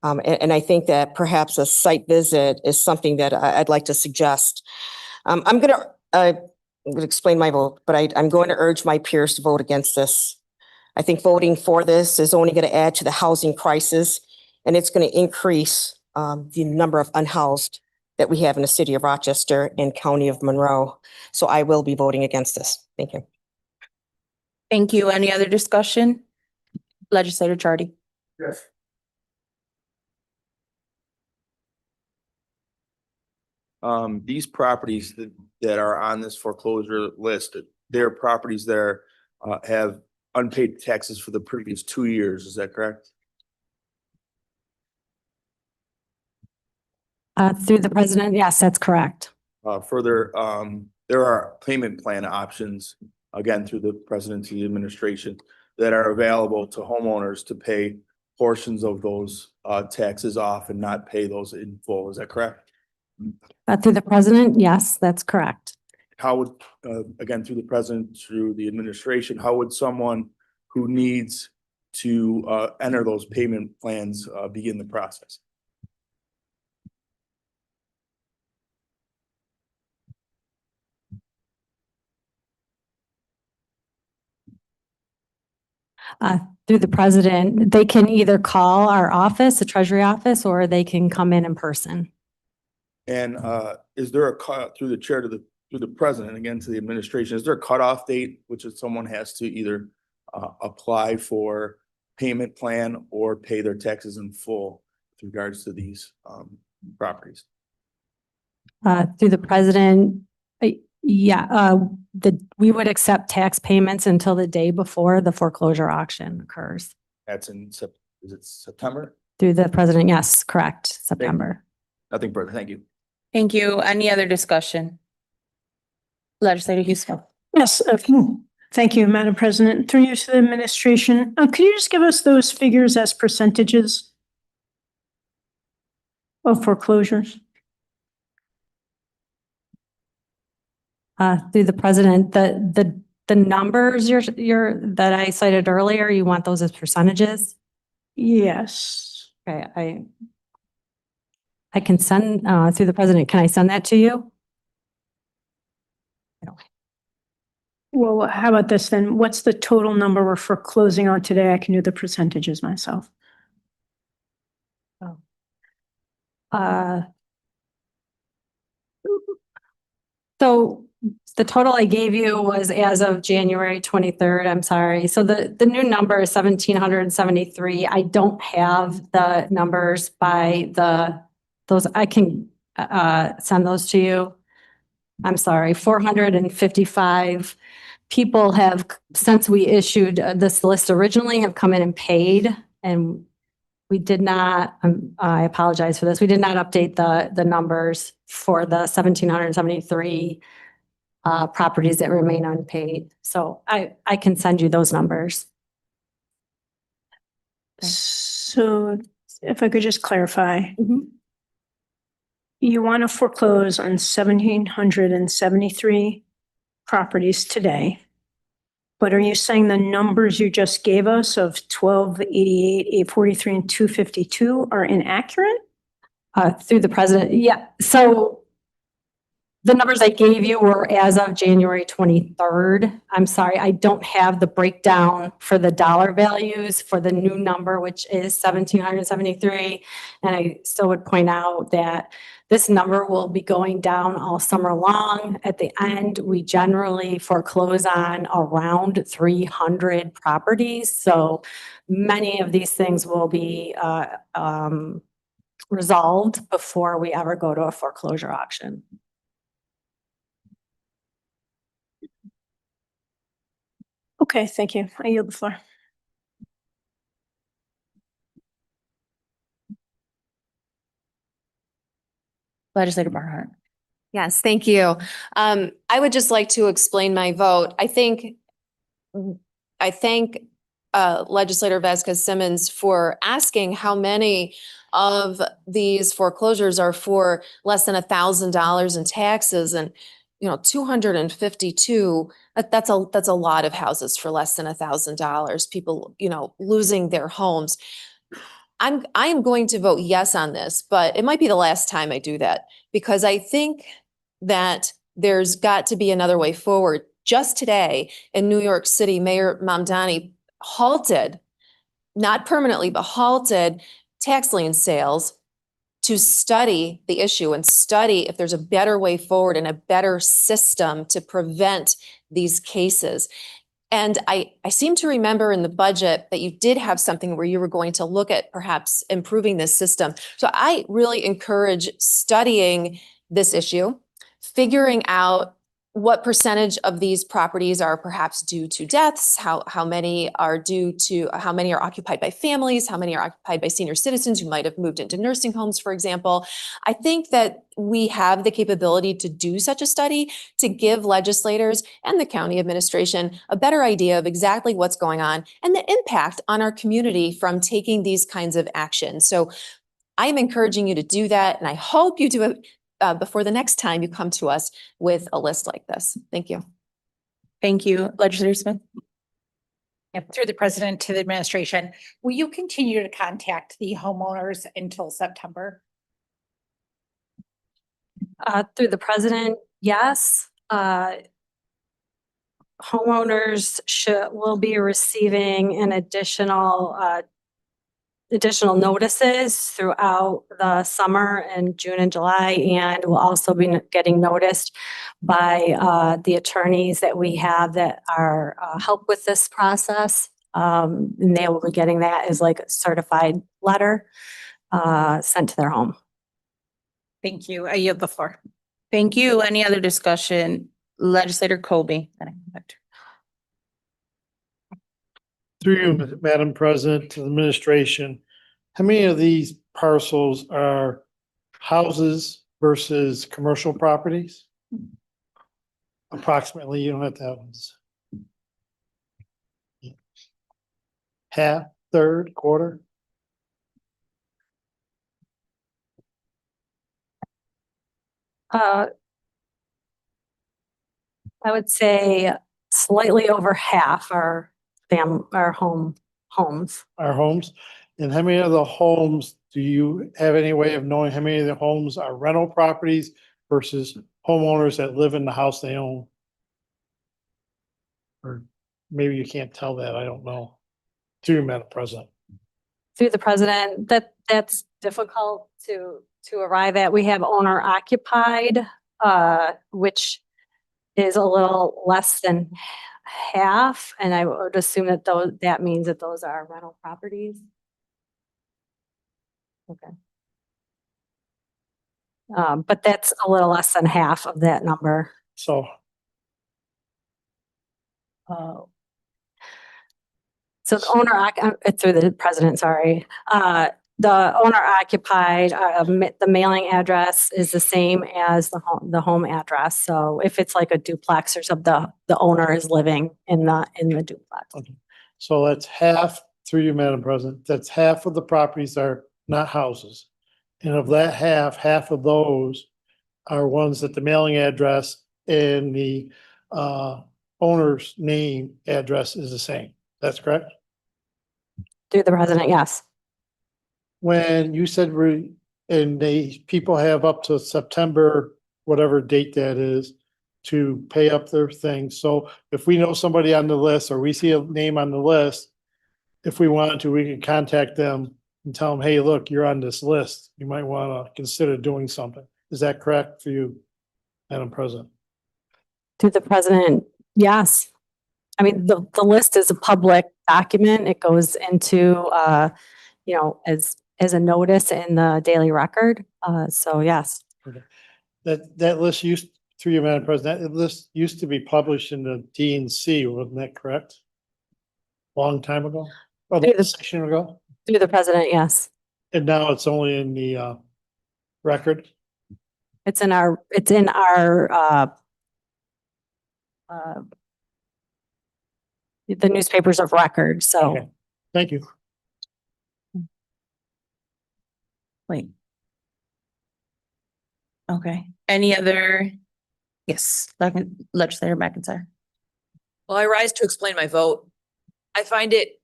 And I think that perhaps a site visit is something that I'd like to suggest. I'm gonna explain my vote, but I'm going to urge my peers to vote against this. I think voting for this is only going to add to the housing crisis, and it's going to increase the number of unhoused that we have in the city of Rochester and county of Monroe. So I will be voting against this. Thank you. Thank you. Any other discussion? Legislator Chardy. Yes. These properties that are on this foreclosure list, they're properties that are, have unpaid taxes for the previous 2 years. Is that correct? Through the president, yes, that's correct. Further, there are payment plan options, again, through the presidency administration, that are available to homeowners to pay portions of those taxes off and not pay those in full. Is that correct? Through the president, yes, that's correct. How would, again, through the president, through the administration, how would someone who needs to enter those payment plans begin the process? Through the president, they can either call our office, the treasury office, or they can come in person. And is there a cut through the chair to through the president, again, to the administration, is there a cutoff date which is someone has to either apply for payment plan or pay their taxes in full with regards to these properties? Through the president, yeah, we would accept tax payments until the day before the foreclosure auction occurs. That's in, is it September? Through the president, yes, correct, September. Nothing further. Thank you. Thank you. Any other discussion? Legislator Houston. Yes, thank you, Madam President. Through you to the administration, could you just give us those figures as percentages of foreclosures? Through the president, the numbers that I cited earlier, you want those as percentages? Yes. Okay, I can send through the president. Can I send that to you? Well, how about this then? What's the total number we're foreclosing on today? I can do the percentages myself. So the total I gave you was as of January 23rd. I'm sorry. So the new number is 1,773. I don't have the numbers by those. I can send those to you. I'm sorry. 455 people have, since we issued this list originally, have come in and paid, and we did not, I apologize for this, we did not update the numbers for the 1,773 properties that remain unpaid. So I can send you those numbers. So if I could just clarify. You want to foreclose on 1,773 properties today. But are you saying the numbers you just gave us of 1,288, 843, and 252 are inaccurate? Through the president, yeah. So the numbers I gave you were as of January 23rd. I'm sorry, I don't have the breakdown for the dollar values for the new number, which is 1,773. And I still would point out that this number will be going down all summer long. At the end, we generally foreclose on around 300 properties. So many of these things will be resolved before we ever go to a foreclosure auction. Okay, thank you. I yield the floor. Legislator Barnhart. Yes, thank you. I would just like to explain my vote. I thank Legislator Vasquez Simmons for asking how many of these foreclosures are for less than $1,000 in taxes. And 252, that's a lot of houses for less than $1,000. People, losing their homes. I am going to vote yes on this, but it might be the last time I do that because I think that there's got to be another way forward. Just today in New York City, Mayor Mamdani halted, not permanently, but halted tax lien sales to study the issue and study if there's a better way forward and a better system to prevent these cases. And I seem to remember in the budget that you did have something where you were going to look at perhaps improving this system. So I really encourage studying this issue, figuring out what percentage of these properties are perhaps due to deaths, how many are occupied by families, how many are occupied by senior citizens who might have moved into nursing homes, for example. I think that we have the capability to do such a study to give legislators and the county administration a better idea of exactly what's going on and the impact on our community from taking these kinds of actions. So I'm encouraging you to do that, and I hope you do it before the next time you come to us with a list like this. Thank you. Thank you. Legislator Smith? Yep, through the president to the administration, will you continue to contact the homeowners until September? Through the president, yes. Homeowners will be receiving an additional notices throughout the summer in June and July, and will also be getting noticed by the attorneys that we have that are help with this process. And they will be getting that as like a certified letter sent to their home. Thank you. I yield the floor. Thank you. Any other discussion? Legislator Colby. Through you, Madam President, to the administration, how many of these parcels are houses versus commercial properties? Approximately, you don't have to have ones. Half, third, quarter? I would say slightly over half are homes. Are homes? And how many of the homes, do you have any way of knowing how many of the homes are rental properties versus homeowners that live in the house they own? Or maybe you can't tell that, I don't know. To you, Madam President. Through the president, that's difficult to arrive at. We have owner occupied, which is a little less than half, and I would assume that that means that those are rental properties. Okay. But that's a little less than half of that number. So. So the owner, through the president, sorry. The owner occupied, the mailing address is the same as the home address. So if it's like a duplex or something, the owner is living in the duplex. Okay. So that's half, through you, Madam President, that's half of the properties are not houses. And of that half of those are ones that the mailing address and the owner's name address is the same. That's correct? Through the president, yes. When you said people have up to September, whatever date that is, to pay up their things. So if we know somebody on the list or we see a name on the list, if we wanted to, we can contact them and tell them, hey, look, you're on this list. You might want to consider doing something. Is that correct for you, Madam President? Through the president, yes. I mean, the list is a public document. It goes into, as a notice in the daily record. So yes. Okay. That list through you, Madam President, that list used to be published in the DNC, wasn't that correct? Long time ago? Or a section ago? Through the president, yes. And now it's only in the record? It's in our the newspapers of record, so. Okay. Thank you. Wait. Okay. Any other Yes, Legislator McIntyre. Well, I rise to explain my vote. I find it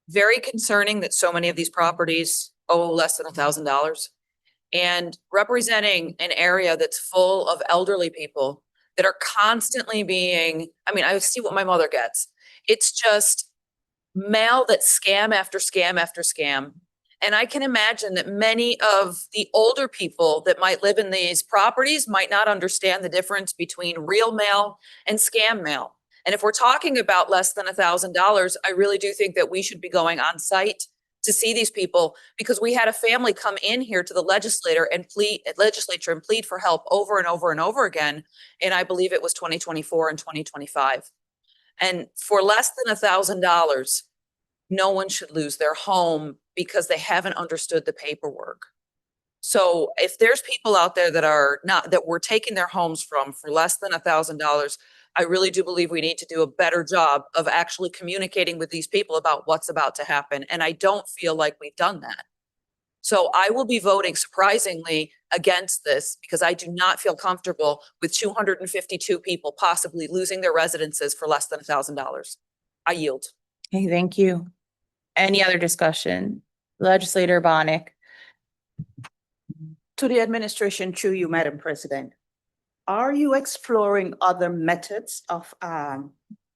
very concerning that so many of these properties owe less than $1,000. And representing an area that's full of elderly people that are constantly being, I mean, I see what my mother gets. It's just mail that's scam after scam after scam. And I can imagine that many of the older people that might live in these properties might not understand the difference between real mail and scam mail. And if we're talking about less than $1,000, I really do think that we should be going on site to see these people, because we had a family come in here to the legislature and plead for help over and over and over again. And I believe it was 2024 and 2025. And for less than $1,000, no one should lose their home because they haven't understood the paperwork. So if there's people out there that we're taking their homes from for less than $1,000, I really do believe we need to do a better job of actually communicating with these people about what's about to happen. And I don't feel like we've done that. So I will be voting surprisingly against this because I do not feel comfortable with 252 people possibly losing their residences for less than $1,000. I yield. Okay, thank you. Any other discussion? Legislator Bonnick. To the administration, through you, Madam President, are you exploring other methods of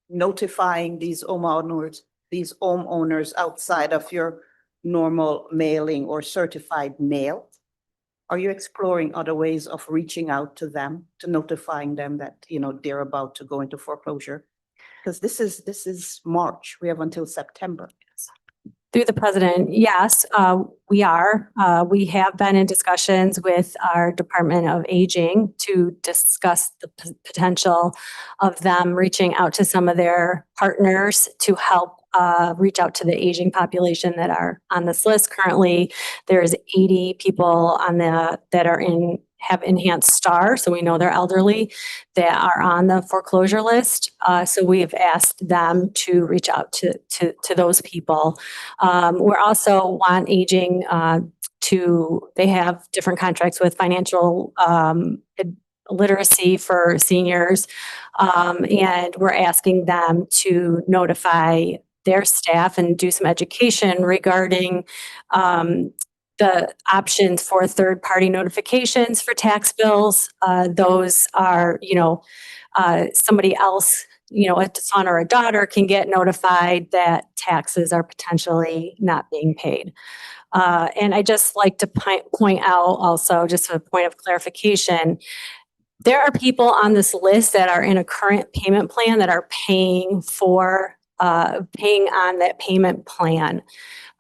notifying these homeowners outside of your normal mailing or certified mail? Are you exploring other ways of reaching out to them, to notifying them that, they're about to go into foreclosure? Because this is March. We have until September. Through the president, yes, we are. We have been in discussions with our Department of Aging to discuss the potential of them reaching out to some of their partners to help reach out to the aging population that are on this list. Currently, there's 80 people have enhanced star, so we know they're elderly, that are on the foreclosure list. So we have asked them to reach out to those people. We're also want aging they have different contracts with financial literacy for seniors. And we're asking them to notify their staff and do some education regarding the options for third-party notifications for tax bills. Those are, somebody else, a son or a daughter can get notified that taxes are potentially not being paid. And I just like to point out also, just a point of clarification, there are people on this list that are in a current payment plan that are paying on that payment plan.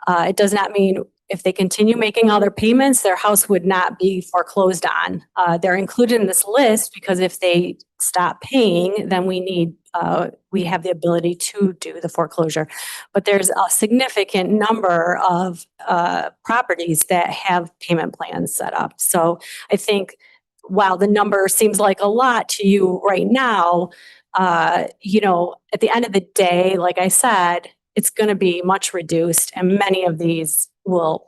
It does not mean if they continue making all their payments, their house would not be foreclosed on. They're included in this list because if they stop paying, then we have the ability to do the foreclosure. But there's a significant number of properties that have payment plans set up. So I think while the number seems like a lot to you right now, at the end of the day, like I said, it's going to be much reduced, and many of these will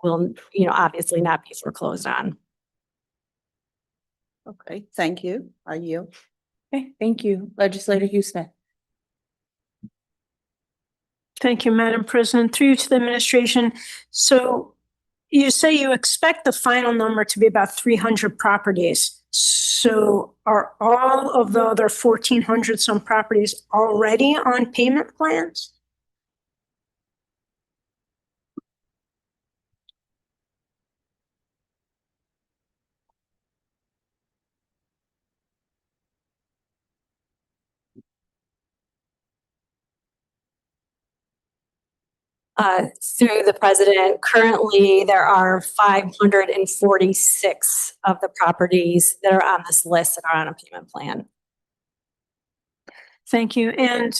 obviously not be foreclosed on. Okay, thank you. I yield. Okay, thank you. Legislator Houston. Thank you, Madam President. Through you to the administration. So you say you expect the final number to be about 300 properties. So are all of the other 1,400 some properties already on payment plans? Through the president, currently there are 546 of the properties that are on this list that are on a payment plan. Thank you. And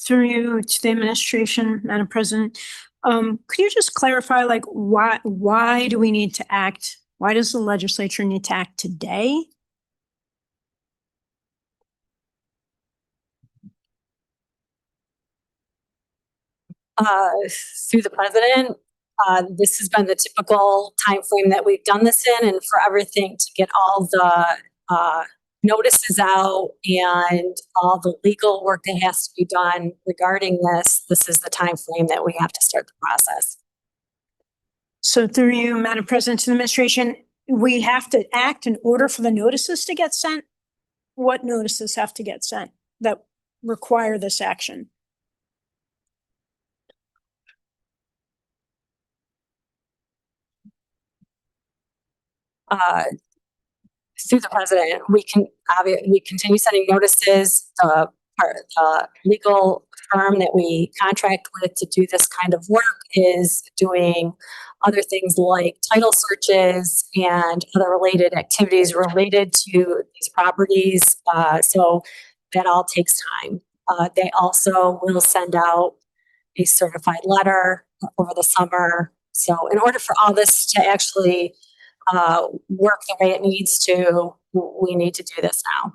through you to the administration, Madam President, could you just clarify, why do we need to act? Why does the legislature need to act today? Through the president, this has been the typical timeframe that we've done this in, and for everything to get all the notices out and all the legal work that has to be done regarding this, this is the time frame that we have to start the process. So through you, Madam President, to the administration, we have to act in order for the notices to get sent? What notices have to get sent that require this action? Through the president, we continue sending notices. The legal firm that we contract with to do this kind of work is doing other things like title searches and other related activities related to these properties. So that all takes time. They also will send out a certified letter over the summer. So in order for all this to actually work the way it needs to, we need to do this now.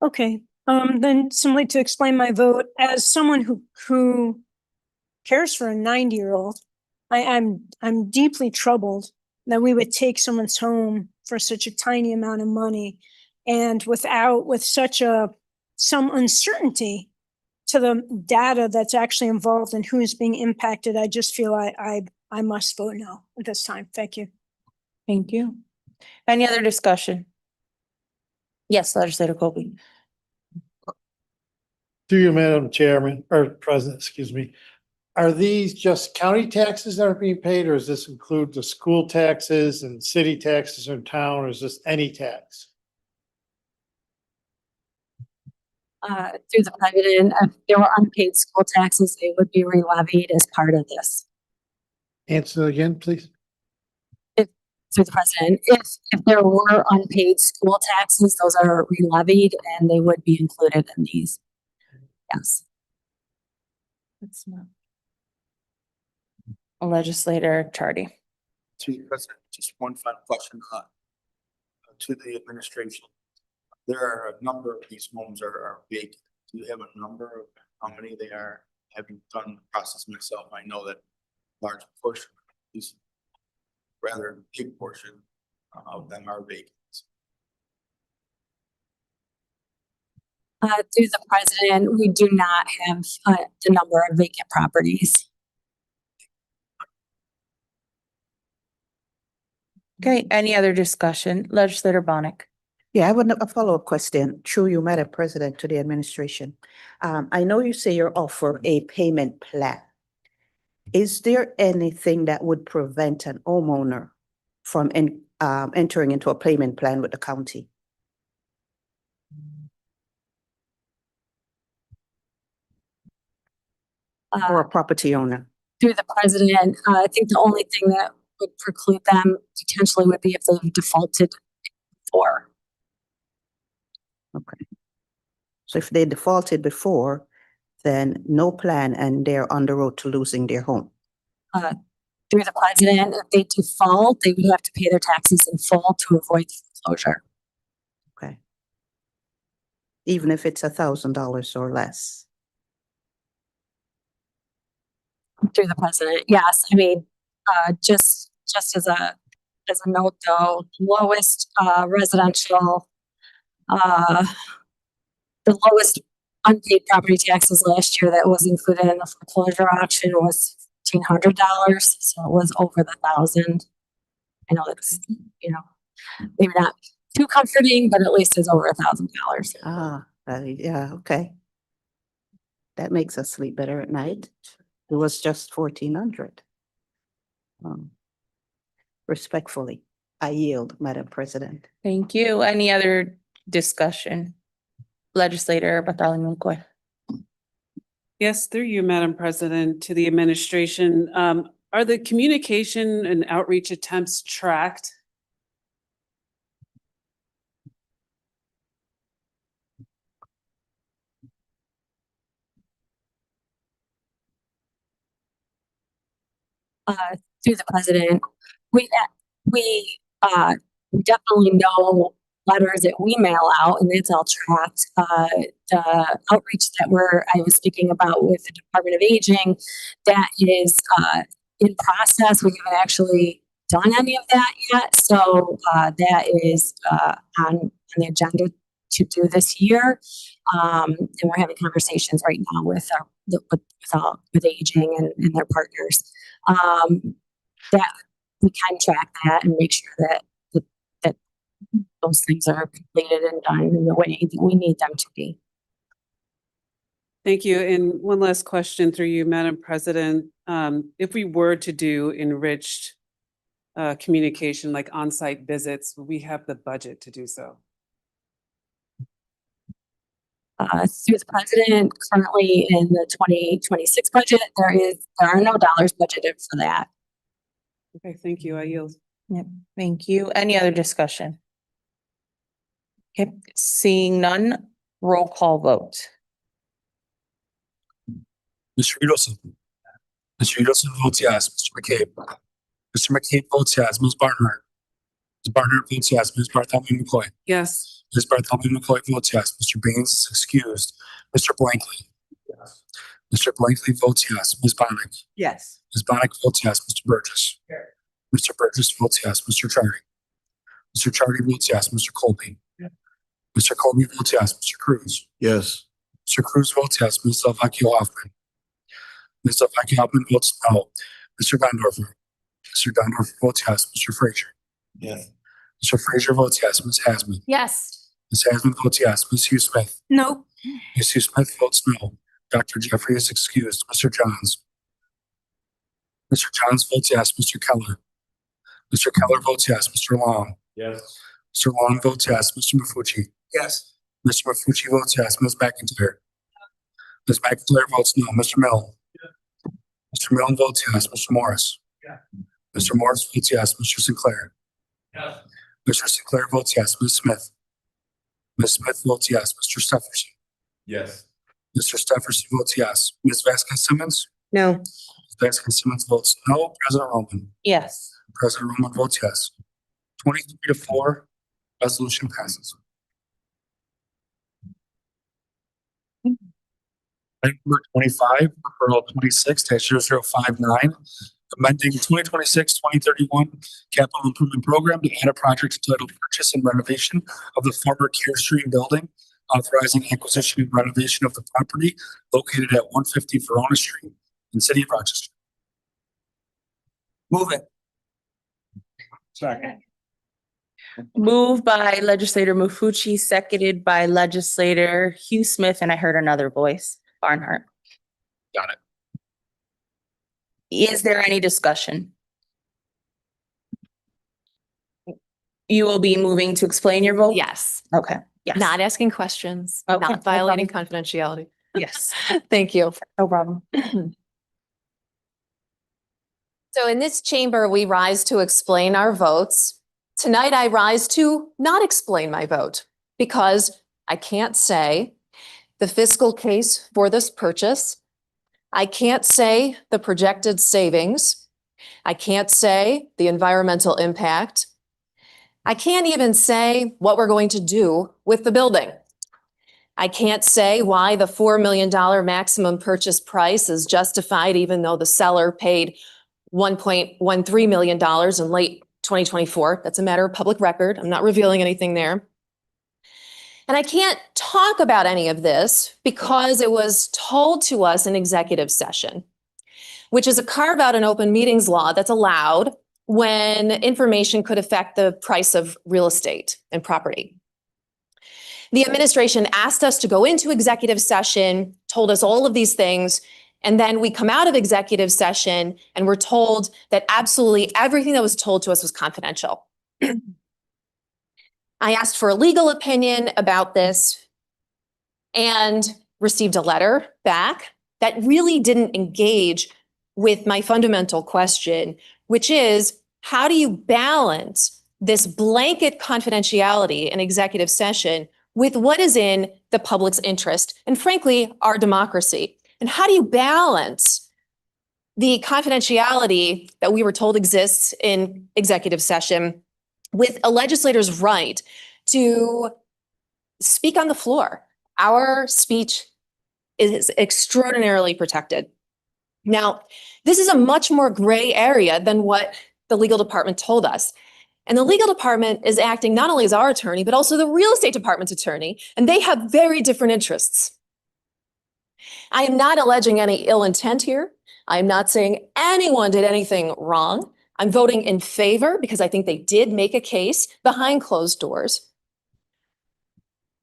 Okay, then simply to explain my vote, as someone who cares for a 90-year-old, I'm deeply troubled that we would take someone's home for such a tiny amount of money and with such some uncertainty to the data that's actually involved and who is being impacted. I just feel I must vote no at this time. Thank you. Thank you. Any other discussion? Yes, Legislator Colby. To you, Madam Chairman, or President, excuse me. Are these just county taxes that are being paid, or does this include the school taxes and city taxes in town, or is this any tax? Through the president, if there were unpaid school taxes, they would be re-levied as part of this. Answer again, please. Through the president, if there were unpaid school taxes, those are re-levied and they would be included in these. Yes. That's not. Legislator Chardy. To you, President, just one final question to the administration. There are a number of these homes are vacant. Do you have a number of how many they are? Having done the process myself, I know that large portion, these rather big portion of them are vacant. Through the president, we do not have the number of vacant properties. Okay, any other discussion? Legislator Bonick. Yeah, I would have a follow-up question through you, Madam President, to the administration. I know you say you're offer a payment plan. Is there anything that would prevent an homeowner from entering into a payment plan with the county? Or a property owner? Through the president, I think the only thing that would preclude them potentially would be if they've defaulted before. Okay. So if they defaulted before, then no plan and they're on the road to losing their home. Through the president, if they default, they would have to pay their taxes in full to avoid foreclosure. Okay. Even if it's $1,000 or less. Through the president, yes. I mean, just as a note though, lowest residential, the lowest unpaid property taxes last year that was included in the foreclosure auction was $1,500, so it was over the 1,000. I know that's, you know, maybe not too comforting, but at least it's over $1,000. Yeah, okay. That makes us sleep better at night. It was just 1,400. Respectfully, I yield, Madam President. Thank you. Any other discussion? Legislator Bartholomew McCoy. Yes, through you, Madam President, to the administration. Are the communication and outreach attempts tracked? Through the president, we definitely know letters that we mail out, and it's all tracked. The outreach that I was speaking about with the Department of Aging, that is in process. We haven't actually done any of that yet, so that is on on the agenda to do this year. And we're having conversations right now with with aging and their partners. That we can track that and make sure that those things are completed and done in the way that we need them to be. Thank you. And one last question through you, Madam President. If we were to do enriched communication like on-site visits, we have the budget to do so. Through the president, currently in the 2026 budget, there are no dollars budgeted for that. Okay, thank you. I yield. Yep, thank you. Any other discussion? Okay, seeing none, roll call vote. Mr. Udelson. Mr. Udelson votes yes. Mr. McCabe. Mr. McCabe votes yes. Ms. Barnhart. Ms. Barnhart votes yes. Ms. Bartholomew McCoy. Yes. Ms. Bartholomew McCoy votes yes. Mr. Baines is excused. Mr. Blankley. Yes. Mr. Blankley votes yes. Ms. Bonnick. Yes. Ms. Bonnick votes yes. Mr. Burgess. Mr. Burgess votes yes. Mr. Chardy. Mr. Chardy votes yes. Mr. Colby. Mr. Colby votes yes. Mr. Cruz. Yes. Mr. Cruz votes yes. Ms. Delvecchio Hoffman. Ms. Delvecchio Hoffman votes no. Mr. Gondorfer. Mr. Gondorfer votes yes. Mr. Frazier. Yes. Mr. Frazier votes yes. Ms. Hasman. Yes. Ms. Hasman votes yes. Ms. Hugh Smith. No. Ms. Hugh Smith votes no. Dr. Jeffrey is excused. Mr. Johns. Mr. Johns votes yes. Mr. Keller. Mr. Keller votes yes. Mr. Long. Yes. Mr. Long votes yes. Mr. Mafucci. Yes. Mr. Mafucci votes yes. Ms. McIntyre. Ms. McIntyre votes no. Mr. Mill. Mr. Milne votes yes. Mr. Morris. Mr. Morris votes yes. Mr. Sinclair. Yes. Mr. Sinclair votes yes. Ms. Smith. Ms. Smith votes yes. Mr. Stefferson. Yes. Mr. Stefferson votes yes. Ms. Vasquez Simmons. No. Ms. Vasquez Simmons votes no. President Roman. Yes. President Roman votes yes. 23-4, resolution passes. Item number 25, referral 26-0059, amending 2026-2031 capital improvement program to add a project entitled purchase and renovation of the former Carestream building, authorizing acquisition and renovation of the property located at 150 Verona Street in City of Rochester. Move it. Second. Moved by legislator Mafucci, seconded by legislator Hugh Smith, and I heard another voice, Barnhart. Got it. Is there any discussion? You will be moving to explain your vote? Yes. Okay, yes. Not asking questions, Okay, no not violating problem. confidentiality. Yes, Thank you. no problem. So in this chamber, we rise to explain our votes. Tonight, I rise to not explain my vote because I can't say the fiscal case for this purchase. I can't say the projected savings. I can't say the environmental impact. I can't even say what we're going to do with the building. I can't say why the $4 million maximum purchase price is justified, even though the seller paid $1.13 million in late 2024. That's a matter of public record. I'm not revealing anything there. And I can't talk about any of this because it was told to us in executive session, which is a carve out in open meetings law that's allowed when information could affect the price of real estate and property. The administration asked us to go into executive session, told us all of these things, and then we come out of executive session and we're told that absolutely everything that was told to us was confidential. I asked for a legal opinion about this and received a letter back that really didn't engage with my fundamental question, which is, how do you balance this blanket confidentiality in executive session with what is in the public's interest and, frankly, our democracy? And how do you balance the confidentiality that we were told exists in executive session with a legislator's right to speak on the floor? Our speech is extraordinarily protected. Now, this is a much more gray area than what the legal department told us. And the legal department is acting not only as our attorney, but also the real estate department's attorney, and they have very different interests. I am not alleging any ill intent here. I am not saying anyone did anything wrong. I'm voting in favor because I think they did make a case behind closed doors.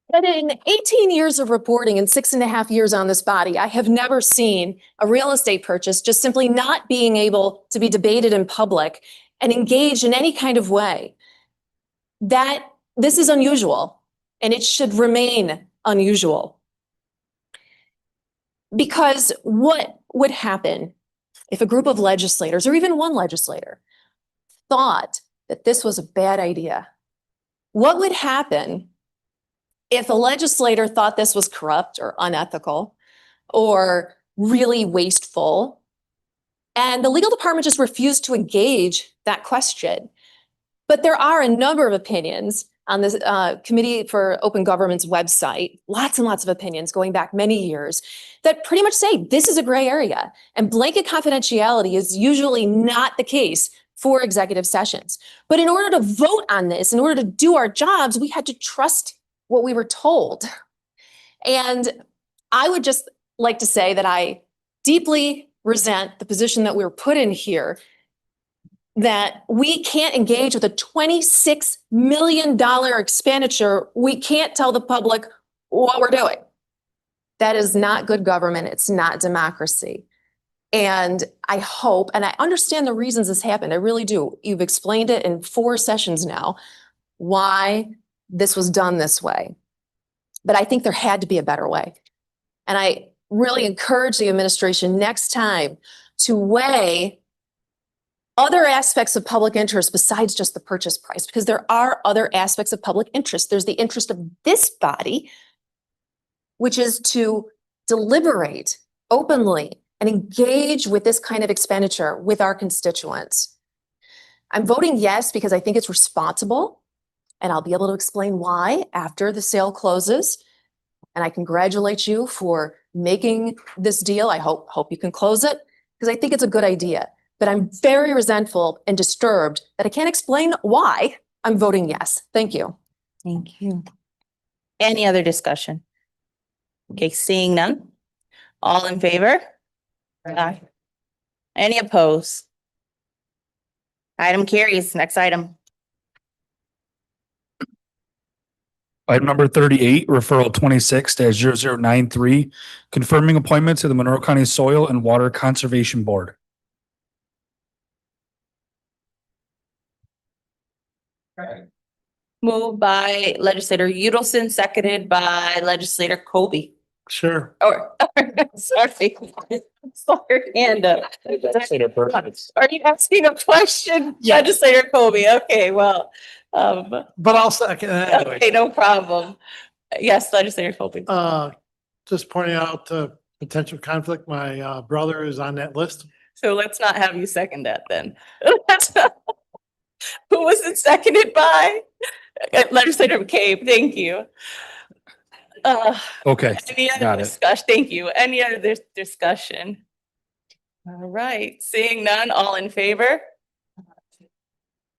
But in 18 years of reporting and 6.5 years on this body, I have never seen a real estate purchase just simply not being able to be debated in public and engaged in any kind of way. That this is unusual, and it should remain unusual. Because what would happen if a group of legislators, or even one legislator, thought that this was a bad idea? What would happen if a legislator thought this was corrupt or unethical or really wasteful, and the legal department just refused to engage that question? But there are a number of opinions on this Committee for Open Government's website, lots and lots of opinions going back many years that pretty much say this is a gray area, and blanket confidentiality is usually not the case for executive sessions. But in order to vote on this, in order to do our jobs, we had to trust what we were told. And I would just like to say that I deeply resent the position that we were put in here, that we can't engage with a $26 million expenditure. We can't tell the public what we're doing. That is not good government. It's not democracy. And I hope, and I understand the reasons this happened. I really do. You've explained it in 4 sessions now, why this was done this way. But I think there had to be a better way. And I really encourage the administration next time to weigh other aspects of public interest besides just the purchase price, because there are other aspects of public interest. There's the interest of this body, which is to deliberate openly and engage with this kind of expenditure with our constituents. I'm voting yes because I think it's responsible, and I'll be able to explain why after the sale closes. And I congratulate you for making this deal. I hope you can close it, because I think it's a good idea. But I'm very resentful and disturbed that I can't explain why I'm voting yes. Thank you. Thank you. Any other discussion? Okay, seeing none. All in favor? Aye. Any opposed? Item carries. Next item. Item number 38, referral 26-0093, confirming appointment to the Monroe County Soil and Water Conservation Board. Moved by legislator Udelson, seconded by legislator Kobe. Sure. Or, sorry. Sorry, hand up. Are you asking a question? Yes. Legislator Kobe, okay, well, But I'll second that okay, anyway. no problem. Yes, legislator Kobe. Just pointing out the potential conflict. My brother is on that list. So let's not have you second that then. Who was it seconded by? Legislator McCabe, thank you. Okay, Any other got it. discussion? Thank you. Any other discussion? All right, seeing none, all in favor?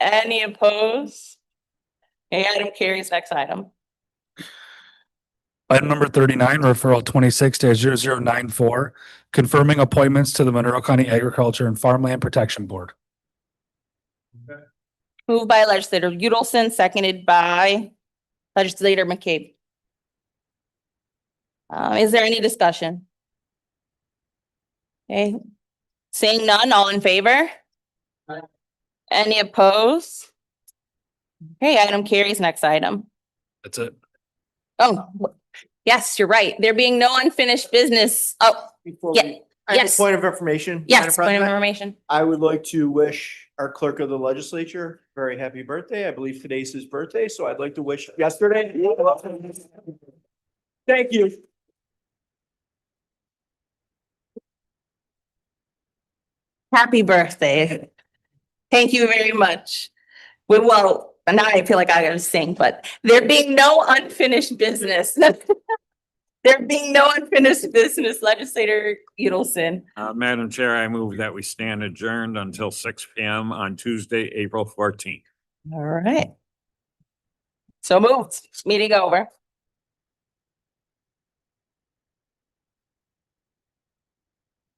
Any opposed? Okay, item carries. Next item. Item number 39, referral 26-0094, confirming appointments to the Monroe County Agriculture and Farmland Protection Board. Moved by legislator Udelson, seconded by legislator McCabe. Is there any discussion? Okay, seeing none, all in favor? Any opposed? Okay, item carries. Next item. That's it. Oh, yes, you're right. There being no unfinished business. Oh, yeah. I have a Yes. point of information. Madam Yes, point of President. information. I would like to wish our clerk of the legislature a very happy birthday. I believe today's his birthday, so I'd like to wish yesterday. Thank you. Happy birthday. Thank you very much. Well, now I feel like I gotta sing, but there being no unfinished business. There being no unfinished business, legislator Udelson. Madam Chair, I move that we stand adjourned until 6 p.m. on Tuesday, April 14th. All right. So moved. Meeting over.